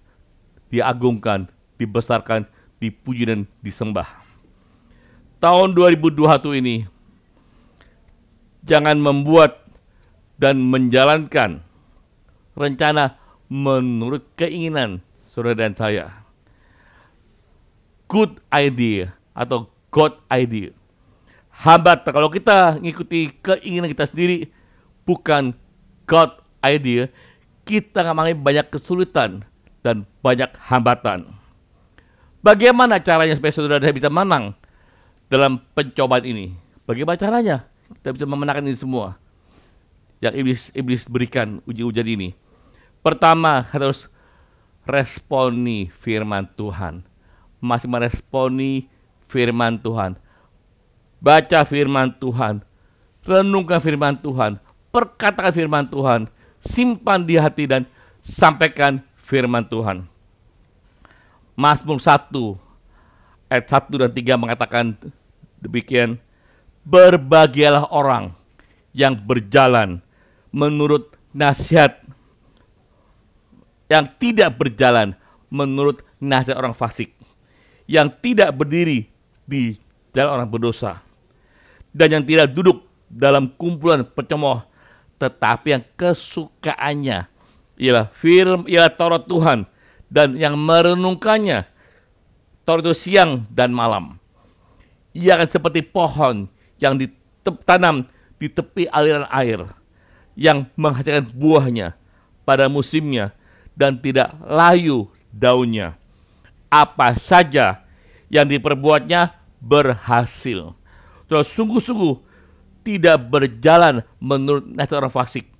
diagungkan, dibesarkan, dipuji dan disembah. Tahun 2021 ini, jangan membuat dan menjalankan rencana menurut keinginan saudara dan saya. Good idea atau God idea. Hambat, kalau kita ngikuti keinginan kita sendiri, bukan God idea, kita mengalami banyak kesulitan dan banyak hambatan. Bagaimana caranya supaya saudara dan saya bisa menang dalam pencobaan ini? Bagaimana caranya kita bisa memenangkan ini semua yang iblis berikan uji-ujian ini? Pertama, harus responi firman Tuhan. Masih meresponi firman Tuhan. Baca firman Tuhan. Renungkan firman Tuhan. Perkatakan firman Tuhan. Simpan di hati dan sampaikan firman Tuhan. Mazmur 1 ayat 1 dan 3 mengatakan demikian. Berbahagialah orang yang berjalan menurut nasihat, yang tidak berjalan menurut nasihat orang fasik, yang tidak berdiri di jalan orang berdosa, dan yang tidak duduk dalam kumpulan pencemooh, tetapi yang kesukaannya ialah Taurat Tuhan, dan yang merenungkannya Taurat itu siang dan malam. Ia akan seperti pohon yang ditanam di tepi aliran air, yang menghasilkan buahnya pada musimnya, dan tidak layu daunnya. Apa saja yang diperbuatnya berhasil. Terus sungguh-sungguh tidak berjalan menurut nasihat orang fasik,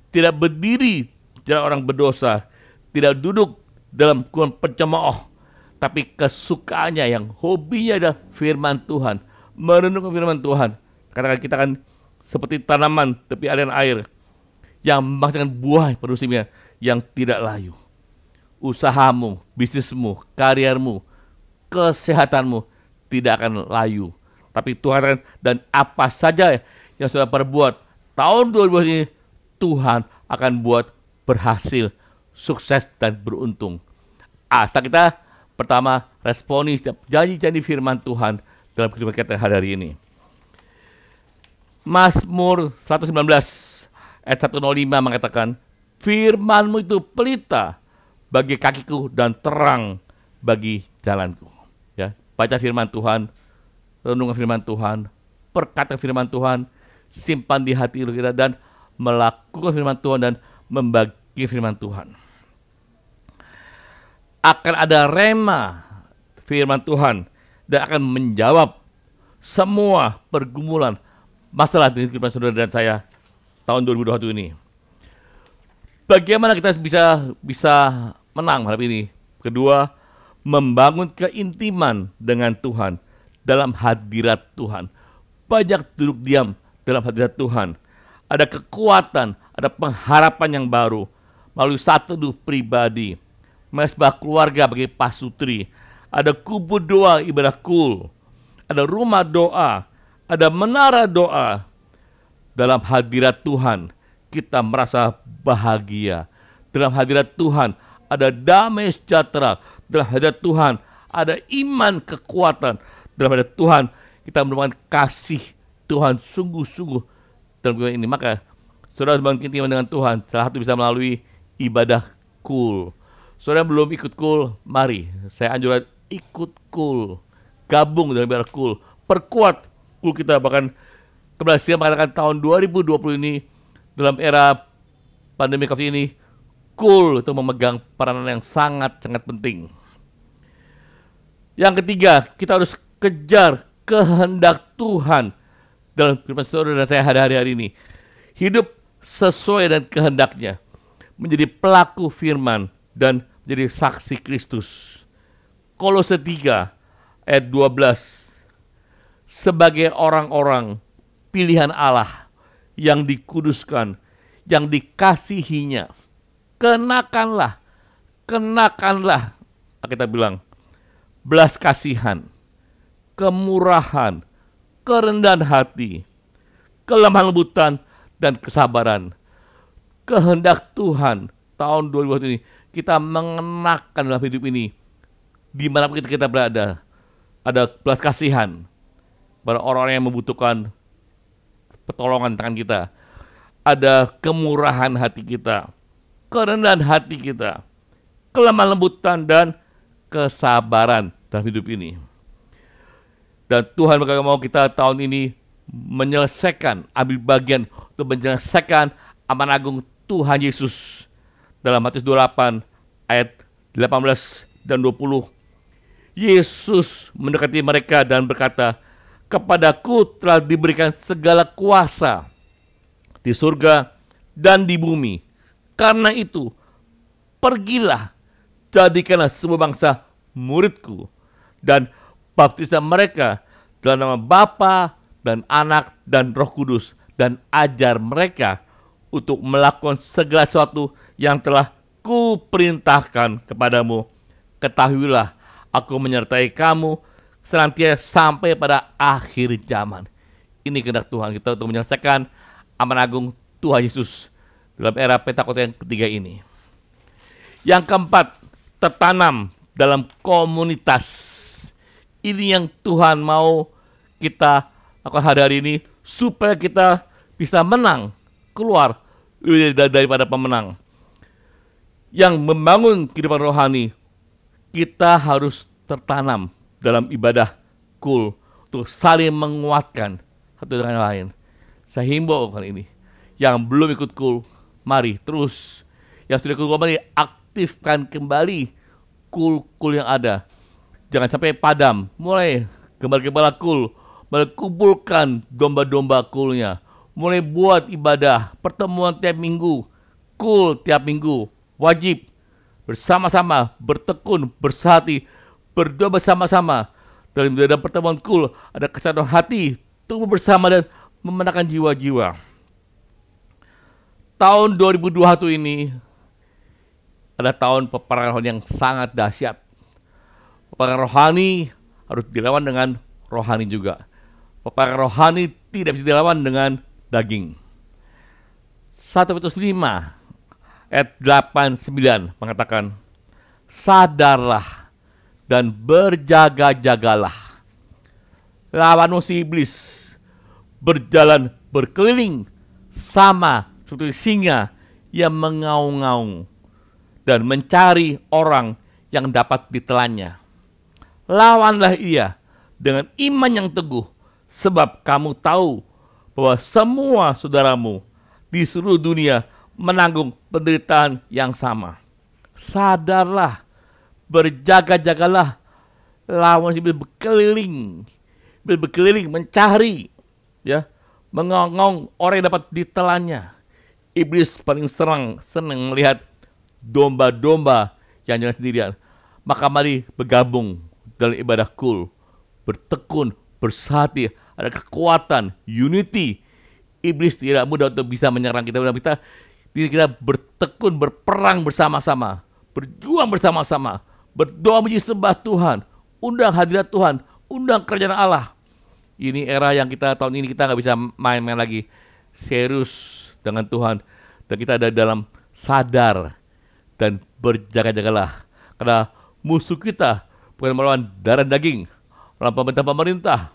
tidak berdiri jalan orang berdosa, tidak duduk dalam kumpulan pencemooh, tapi kesukaannya, yang hobinya adalah firman Tuhan, merenungkan firman Tuhan. Karena kita kan seperti tanaman tepi aliran air yang menghasilkan buah pada musimnya, yang tidak layu. Usahamu, bisnismu, kariermu, kesehatanmu tidak akan layu. Tapi Tuhan akan, dan apa saja yang sudah perbuat tahun 2020 ini, Tuhan akan buat berhasil sukses dan beruntung. Asal kita pertama responi setiap janji-janji firman Tuhan dalam kehidupan kita hari ini. Mazmur 119 ayat 105 mengatakan, firman-Mu itu pelita bagi kakiku dan terang bagi jalanku. Ya, baca firman Tuhan, renungan firman Tuhan, perkata firman Tuhan, simpan di hati kita dan melakukan firman Tuhan dan membagi firman Tuhan. Akan ada rema firman Tuhan dan akan menjawab semua pergumulan masalah di kehidupan saudara dan saya tahun 2021 ini. Bagaimana kita bisa menang hari ini? Kedua, membangun keintiman dengan Tuhan dalam hadirat Tuhan. Banyak duduk diam dalam hadirat Tuhan. Ada kekuatan, ada pengharapan yang baru melalui satu teduh pribadi, mesbah keluarga bagi pasutri, ada kubu doa ibadah kul, ada rumah doa, ada menara doa. Dalam hadirat Tuhan kita merasa bahagia. Dalam hadirat Tuhan ada damai sejahtera. Dalam hadirat Tuhan ada iman kekuatan. Dalam hadirat Tuhan kita menemukan kasih Tuhan sungguh-sungguh dalam kehidupan ini. Maka saudara membangun intiman dengan Tuhan, salah satu bisa melalui ibadah kul. Saudara belum ikut kul, mari saya anjurkan ikut kul, gabung dalam ibadah kul, perkuat kul kita. Bahkan keberhasilan mengatakan tahun 2020 ini dalam era pandemi COVID ini, kul itu memegang peranan yang sangat-sangat penting. Yang ketiga, kita harus kejar kehendak Tuhan dalam kehidupan saudara dan saya hari-hari ini. Hidup sesuai dengan kehendaknya, menjadi pelaku firman dan menjadi saksi Kristus. Kolose 3 ayat 12, sebagai orang-orang pilihan Allah yang dikuduskan, yang dikasihinya, kenakanlah, kita bilang, belas kasihan, kemurahan, kerendahan hati, kelemah lembutan, dan kesabaran. Kehendak Tuhan tahun 2020 ini kita mengenakan dalam hidup ini, dimanapun kita berada, ada belas kasihan pada orang-orang yang membutuhkan pertolongan tangan kita, ada kemurahan hati kita, kerendahan hati kita, kelemah lembutan, dan kesabaran dalam hidup ini. Dan Tuhan mau kita tahun ini menyelesaikan, ambil bagian untuk menyelesaikan amanah agung Tuhan Yesus. Dalam Matius 28 ayat 18 dan 20, Yesus mendekati mereka dan berkata, kepadaku telah diberikan segala kuasa di surga dan di bumi. Karena itu, pergilah, jadikanlah semua bangsa muridku, dan baptislah mereka dalam nama Bapa dan Anak dan Roh Kudus, dan ajar mereka untuk melakukan segala sesuatu yang telah kuperintahkan kepadamu. Ketahuilah, aku menyertai kamu senantiasa sampai pada akhir zaman. Ini kehendak Tuhan kita untuk menyelesaikan amanah agung Tuhan Yesus dalam era Pentakosta yang ketiga ini. Yang keempat, tertanam dalam komunitas. Ini yang Tuhan mau kita lakukan hari ini supaya kita bisa menang, keluar lebih daripada pemenang. Yang membangun kehidupan rohani, kita harus tertanam dalam ibadah kul untuk saling menguatkan satu dengan lain. Saya himbau kali ini, yang belum ikut kul, mari terus. Yang sudah ikut kul, mari aktifkan kembali kul-kul yang ada. Jangan sampai padam. Mulai gembala-gembala kul, mulai kumpulkan domba-domba kulnya. Mulai buat ibadah, pertemuan tiap minggu, kul tiap minggu, wajib bersama-sama, bertekun, bersehati, berdoa bersama-sama. Dalam pertemuan kul ada kesatuan hati, tumbuh bersama dan memenangkan jiwa-jiwa. Tahun 2021 ini adalah tahun peperangan rohani yang sangat dahsyat. Peperangan rohani harus dilawan dengan rohani juga. Peperangan rohani tidak bisa dilawan dengan daging. 1 Petrus 5 ayat 8-9 mengatakan, sadarlah dan berjaga-jagalah. Lawanmu si iblis berjalan berkeliling sama seperti singa yang mengaung-ngaung dan mencari orang yang dapat ditelannya. Lawanlah ia dengan iman yang teguh, sebab kamu tahu bahwa semua saudaramu di seluruh dunia menanggung penderitaan yang sama. Sadarlah, berjaga-jagalah, lawan iblis berkeliling mencari, ya, mengaung-ngaung orang yang dapat ditelannya. Iblis paling senang melihat domba-domba yang jalan sendirian. Maka mari bergabung dalam ibadah kul, bertekun, bersatu, ada kekuatan, unity. Iblis tidak mudah untuk bisa menyerang kita. Kita bertekun, berperang bersama-sama, berjuang bersama-sama, berdoa menjadi sembah Tuhan, undang hadirat Tuhan, undang kerajaan Allah. Ini era yang tahun ini kita nggak bisa main-main lagi. Serius dengan Tuhan. Dan kita ada dalam sadar dan berjaga-jagalah. Karena musuh kita bukan melawan darah daging, melawan pemerintah-pemerintah,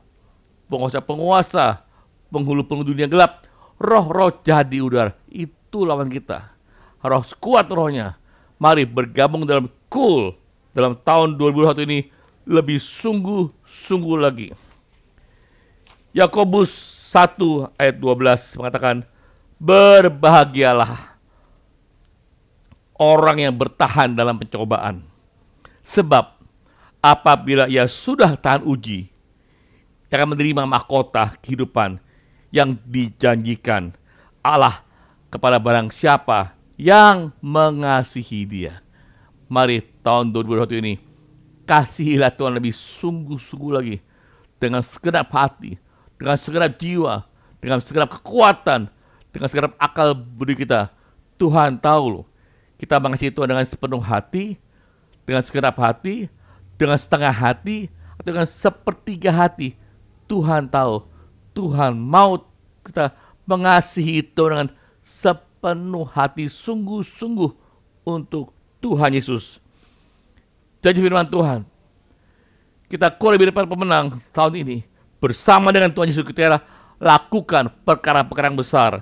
penguasa-penguasa, penghulu-penghulu dunia gelap, roh-roh jahat di udara. Itu lawan kita. Harus kuat rohnya. Mari bergabung dalam kul. Dalam tahun 2021 ini lebih sungguh-sungguh lagi. Yakobus 1 ayat 12 mengatakan, berbahagialah orang yang bertahan dalam pencobaan. Sebab apabila ia sudah tahan uji, ia akan menerima mahkota kehidupan yang dijanjikan Allah kepada barang siapa yang mengasihi dia. Mari tahun 2021 ini, kasihilah Tuhan lebih sungguh-sungguh lagi. Dengan segenap hati, dengan segenap jiwa, dengan segenap kekuatan, dengan segenap akal budi kita. Tuhan tahu loh, kita mengasihi Tuhan dengan sepenuh hati, dengan segenap hati, dengan setengah hati, atau dengan sepertiga hati. Tuhan tahu, Tuhan mau kita mengasihi Tuhan dengan sepenuh hati, sungguh-sungguh untuk Tuhan Yesus. Janji firman Tuhan, kita lebih depan pemenang tahun ini. Bersama dengan Tuhan Yesus kita lakukan perkara-perkara yang besar.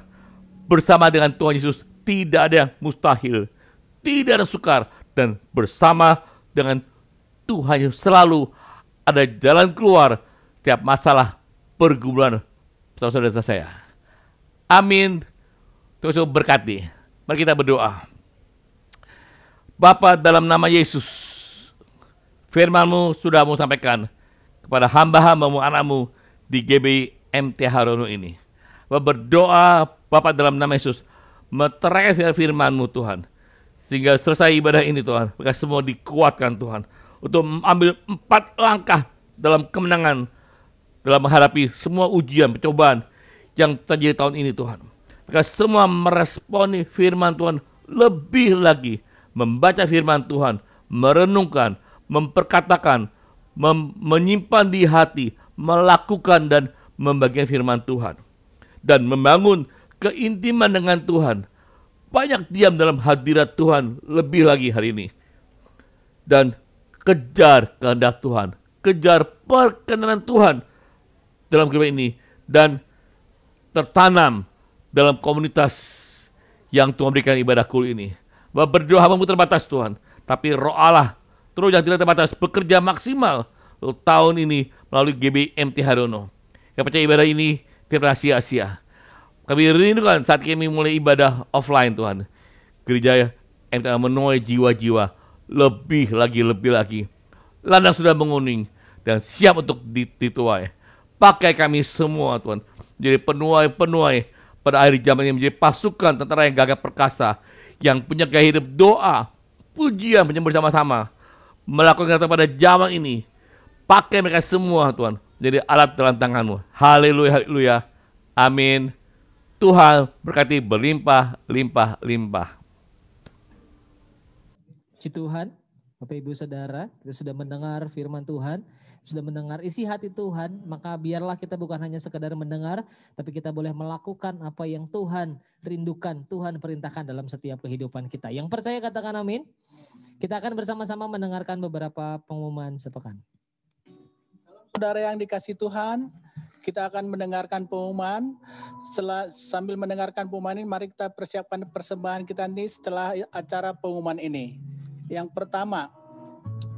Bersama dengan Tuhan Yesus tidak ada yang mustahil, tidak ada sukar. Dan bersama dengan Tuhan Yesus selalu ada jalan keluar setiap masalah pergumulan saudara-saudara saya. Amin. Tuhan Yesus berkati. Mari kita berdoa. Bapa, dalam nama Yesus, firman-Mu sudah Mu sampaikan kepada hamba-hamba-Mu, anak-Mu di GBI MT Haryono ini. Berdoa Bapa dalam nama Yesus, meteraikan firman-Mu Tuhan, sehingga selesai ibadah ini Tuhan, mereka semua dikuatkan Tuhan, untuk mengambil 4 langkah dalam kemenangan, dalam menghadapi semua ujian, pencobaan yang terjadi tahun ini Tuhan. Mereka semua meresponi firman Tuhan lebih lagi, membaca firman Tuhan, merenungkan, memperkatakan, menyimpan di hati, melakukan dan membagikan firman Tuhan, dan membangun keintiman dengan Tuhan. Banyak diam dalam hadirat Tuhan lebih lagi hari ini. Dan kejar kehendak Tuhan, kejar perkenanan Tuhan dalam kehidupan ini, dan tertanam dalam komunitas yang Tuhan berikan ibadah kul ini. Berdoa hamba-Mu terbatas Tuhan, tapi Roh Allah terus yang tidak terbatas bekerja maksimal tahun ini melalui GBI MT Haryono. Yang percaya ibadah ini tidak sia-sia. Kami rindukan saat kami mulai ibadah offline Tuhan, gereja MT menuai jiwa-jiwa lebih lagi. Ladang sudah menguning dan siap untuk dituai. Pakai kami semua Tuhan, menjadi penuai pada akhir zaman ini, menjadi pasukan tentara yang gagah perkasa, yang punya gaya hidup doa, pujian, penyembah bersama-sama, melakukan pada zaman ini. Pakai mereka semua Tuhan, jadi alat dalam tangan-Mu. Haleluya, haleluya. Amin. Tuhan berkati berlimpah. Puji Tuhan, Bapak Ibu Saudara, kita sudah mendengar firman Tuhan, sudah mendengar isi hati Tuhan, maka biarlah kita bukan hanya sekadar mendengar, tapi kita boleh melakukan apa yang Tuhan rindukan, Tuhan perintahkan dalam setiap kehidupan kita. Yang percaya katakan amin. Kita akan bersama-sama mendengarkan beberapa pengumuman sepekan. Saudara yang dikasih Tuhan, kita akan mendengarkan pengumuman. Sambil mendengarkan pengumuman ini, mari kita persiapkan persembahan kita nih setelah acara pengumuman ini. Yang pertama,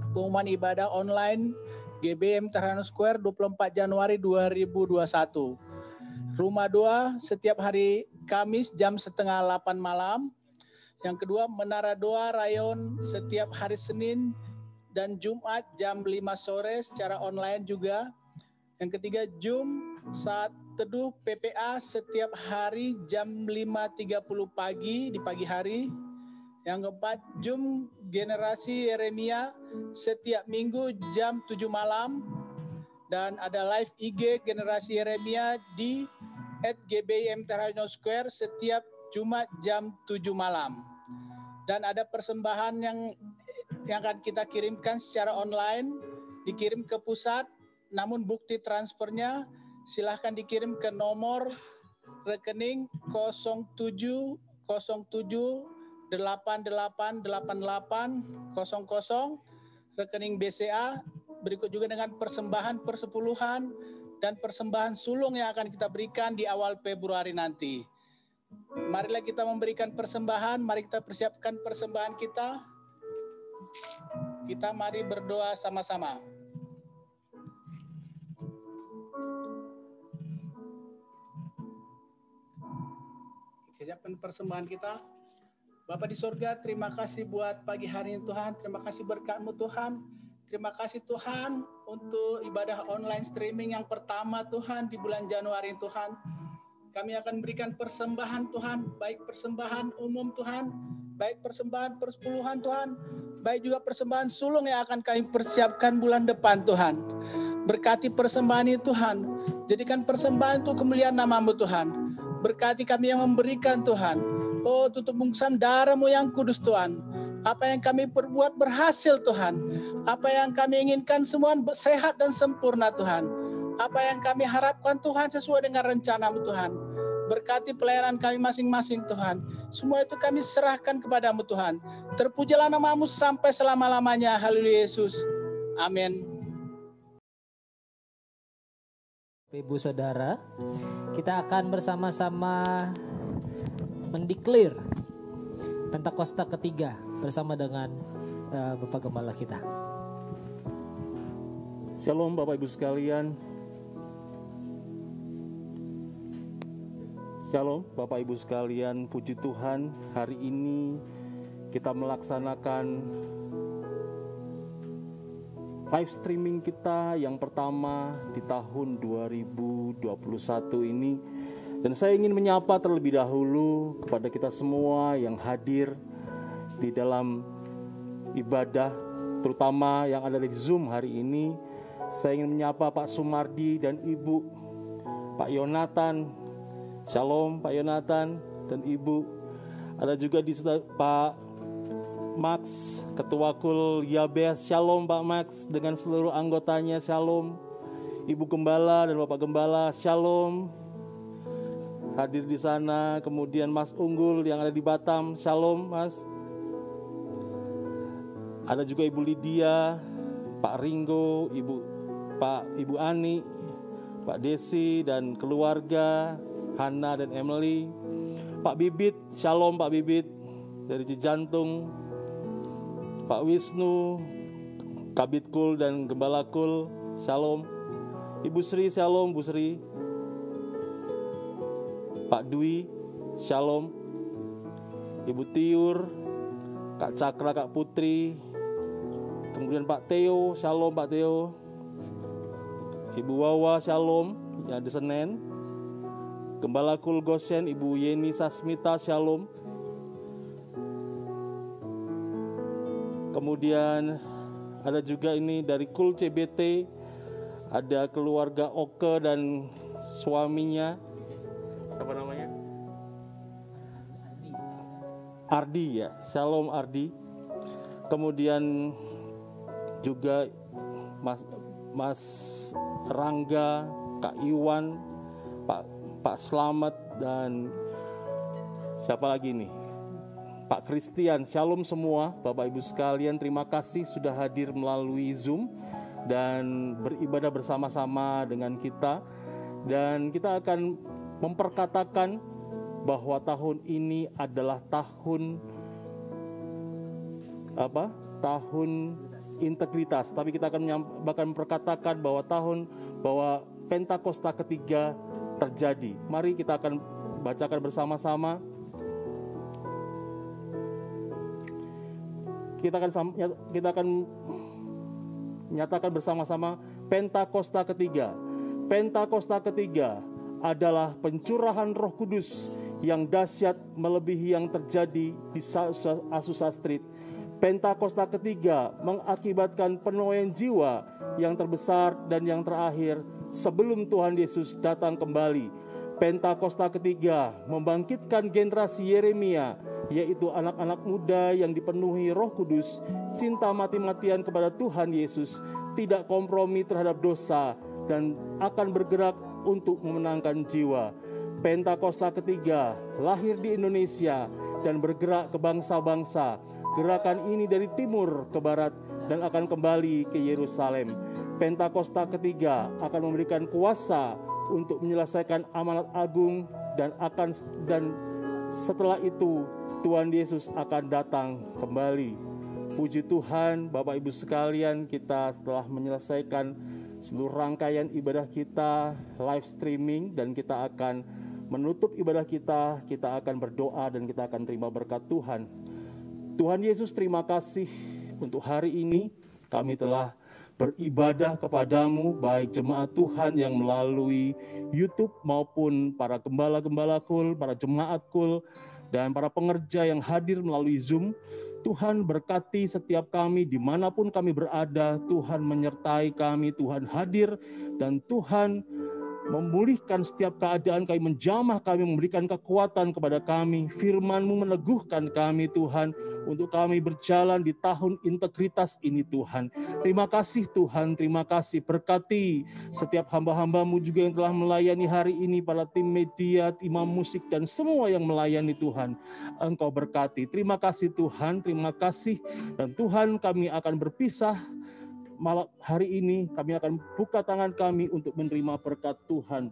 pengumuman ibadah online GBM Terhano Square 24 Januari 2021. Rumah doa setiap hari Kamis jam 7:30 malam. Yang kedua, Menara Doa Rayon setiap hari Senin dan Jumat jam 5 sore secara online juga. Yang ketiga, Zoom saat teduh PPA setiap hari jam 5.30 pagi di pagi hari. Yang keempat, Zoom Generasi Yeremia setiap minggu jam 7 malam. Dan ada live IG Generasi Yeremia di @GBM Terhano Square setiap Jumat jam 7 malam. Dan ada persembahan yang akan kita kirimkan secara online, dikirim ke pusat, namun bukti transfernya silahkan dikirim ke nomor rekening 0787888800 rekening BCA. Berikut juga dengan persembahan persepuluhan dan persembahan sulung yang akan kita berikan di awal Februari nanti. Marilah kita memberikan persembahan, mari kita persiapkan persembahan kita. Kita mari berdoa sama-sama. Siapkan persembahan kita. Bapa di sorga, terima kasih buat pagi hari ini Tuhan. Terima kasih berkat-Mu Tuhan. Terima kasih Tuhan untuk ibadah online streaming yang pertama Tuhan di bulan Januari Tuhan. Kami akan berikan persembahan Tuhan, baik persembahan umum Tuhan, baik persembahan persepuluhan Tuhan, baik juga persembahan sulung yang akan kami persiapkan bulan depan Tuhan. Berkati persembahan ini Tuhan, jadikan persembahan itu kemuliaan nama-Mu Tuhan. Berkati kami yang memberikan Tuhan. Oh, tutup bungkusam darah-Mu yang kudus Tuhan. Apa yang kami perbuat berhasil Tuhan. Apa yang kami inginkan semua sehat dan sempurna Tuhan. Apa yang kami harapkan Tuhan sesuai dengan rencana-Mu Tuhan. Berkati pelayanan kami masing-masing Tuhan. Semua itu kami serahkan kepada-Mu Tuhan. Terpujilah nama-Mu sampai selama-lamanya. Haleluya Yesus. Amin. Ibu Saudara, kita akan bersama-sama mendeklar Pentakosta ketiga bersama dengan Bapak Gembala kita. Shalom Bapak Ibu sekalian. Shalom Bapak Ibu sekalian, puji Tuhan hari ini kita melaksanakan live streaming kita yang pertama di tahun 2021 ini. Dan saya ingin menyapa terlebih dahulu kepada kita semua yang hadir di dalam ibadah, terutama yang ada di Zoom hari ini. Saya ingin menyapa Pak Sumardi dan Ibu, Pak Yonatan. Shalom Pak Yonatan dan Ibu. Ada juga di Pak Max, Ketua Kul Yabes. Shalom Pak Max dengan seluruh anggotanya. Shalom Ibu Gembala dan Bapak Gembala. Shalom hadir di sana. Kemudian Mas Unggul yang ada di Batam. Shalom Mas. Ada juga Ibu Lydia, Pak Ringo, Ibu Ani, Pak Desi dan keluarga, Hana dan Emily. Pak Bibit, shalom Pak Bibit dari Cijantung. Pak Wisnu, Kabit Kul dan Gembala Kul, shalom. Ibu Sri, shalom Bu Sri. Pak Dwi, shalom. Ibu Tiur, Kak Cakra, Kak Putri. Kemudian Pak Theo, shalom Pak Theo. Ibu Wawa, shalom yang di Senen. Gembala Kul Goshen, Ibu Yeni Sasmita, shalom. Kemudian ada juga ini dari Kul CBT, ada keluarga Oke dan suaminya. Siapa namanya? Ardi ya, shalom Ardi. Kemudian juga Mas Rangga, Kak Iwan, Pak Slamet, dan siapa lagi nih? Pak Christian. Shalom semua Bapak Ibu sekalian, terima kasih sudah hadir melalui Zoom dan beribadah bersama-sama dengan kita. Dan kita akan memperkatakan bahwa tahun ini adalah tahun tahun integritas. Tapi kita akan memperkatakan bahwa Pentakosta ketiga terjadi. Mari kita akan bacakan bersama-sama. Kita akan nyatakan bersama-sama Pentakosta ketiga. Pentakosta ketiga adalah pencurahan Roh Kudus yang dahsyat melebihi yang terjadi di Azusa Street. Pentakosta ketiga mengakibatkan penuaian jiwa yang terbesar dan yang terakhir sebelum Tuhan Yesus datang kembali. Pentakosta ketiga membangkitkan generasi Yeremia, yaitu anak-anak muda yang dipenuhi Roh Kudus, cinta mati-matian kepada Tuhan Yesus, tidak kompromi terhadap dosa, dan akan bergerak untuk memenangkan jiwa. Pentakosta ketiga lahir di Indonesia dan bergerak ke bangsa-bangsa. Gerakan ini dari timur ke barat dan akan kembali ke Yerusalem. Pentakosta ketiga akan memberikan kuasa untuk menyelesaikan amanat agung dan setelah itu Tuhan Yesus akan datang kembali. Puji Tuhan, Bapak Ibu sekalian, kita setelah menyelesaikan seluruh rangkaian ibadah kita live streaming dan kita akan menutup ibadah kita akan berdoa dan kita akan terima berkat Tuhan. Tuhan Yesus, terima kasih untuk hari ini kami telah beribadah kepadamu, baik jemaat Tuhan yang melalui YouTube maupun para gembala-gembala kul, para jemaat kul, dan para pengerja yang hadir melalui Zoom. Tuhan berkati setiap kami dimanapun kami berada. Tuhan menyertai kami, Tuhan hadir, dan Tuhan memulihkan setiap keadaan kami, menjamah kami, memberikan kekuatan kepada kami. Firman-Mu meneguhkan kami, Tuhan, untuk kami berjalan di tahun integritas ini, Tuhan. Terima kasih, Tuhan, terima kasih. Berkati setiap hamba-hamba-Mu juga yang telah melayani hari ini, para tim media, imam musik, dan semua yang melayani, Tuhan. Engkau berkati. Terima kasih, Tuhan, terima kasih. Dan Tuhan, kami akan berpisah. Malam hari ini kami akan buka tangan kami untuk menerima berkat Tuhan.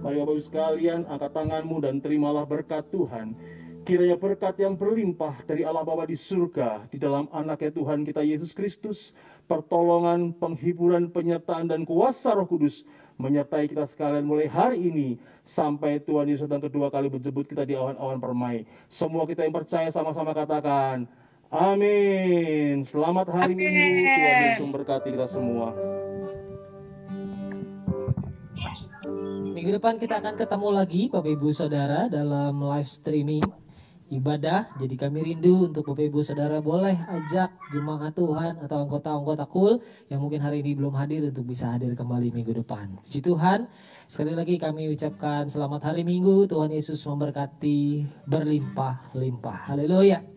Mari Bapak Ibu sekalian, angkat tanganmu dan terimalah berkat Tuhan. Kiranya berkat yang berlimpah dari Allah Bapa di surga, di dalam anaknya Tuhan kita Yesus Kristus, pertolongan, penghiburan, penyertaan, dan kuasa Roh Kudus menyertai kita sekalian mulai hari ini sampai Tuhan Yesus datang kedua kali menjemput kita di awan-awan permai. Semua kita yang percaya sama-sama katakan amin. Selamat hari Minggu. Tuhan Yesus memberkati kita semua. Minggu depan kita akan ketemu lagi Bapak Ibu Saudara dalam live streaming ibadah. Jadi kami rindu untuk Bapak Ibu Saudara boleh ajak jemaat Tuhan atau anggota-anggota kul yang mungkin hari ini belum hadir untuk bisa hadir kembali minggu depan. Puji Tuhan. Sekali lagi kami ucapkan selamat hari Minggu. Tuhan Yesus memberkati berlimpah-limpah. Haleluya.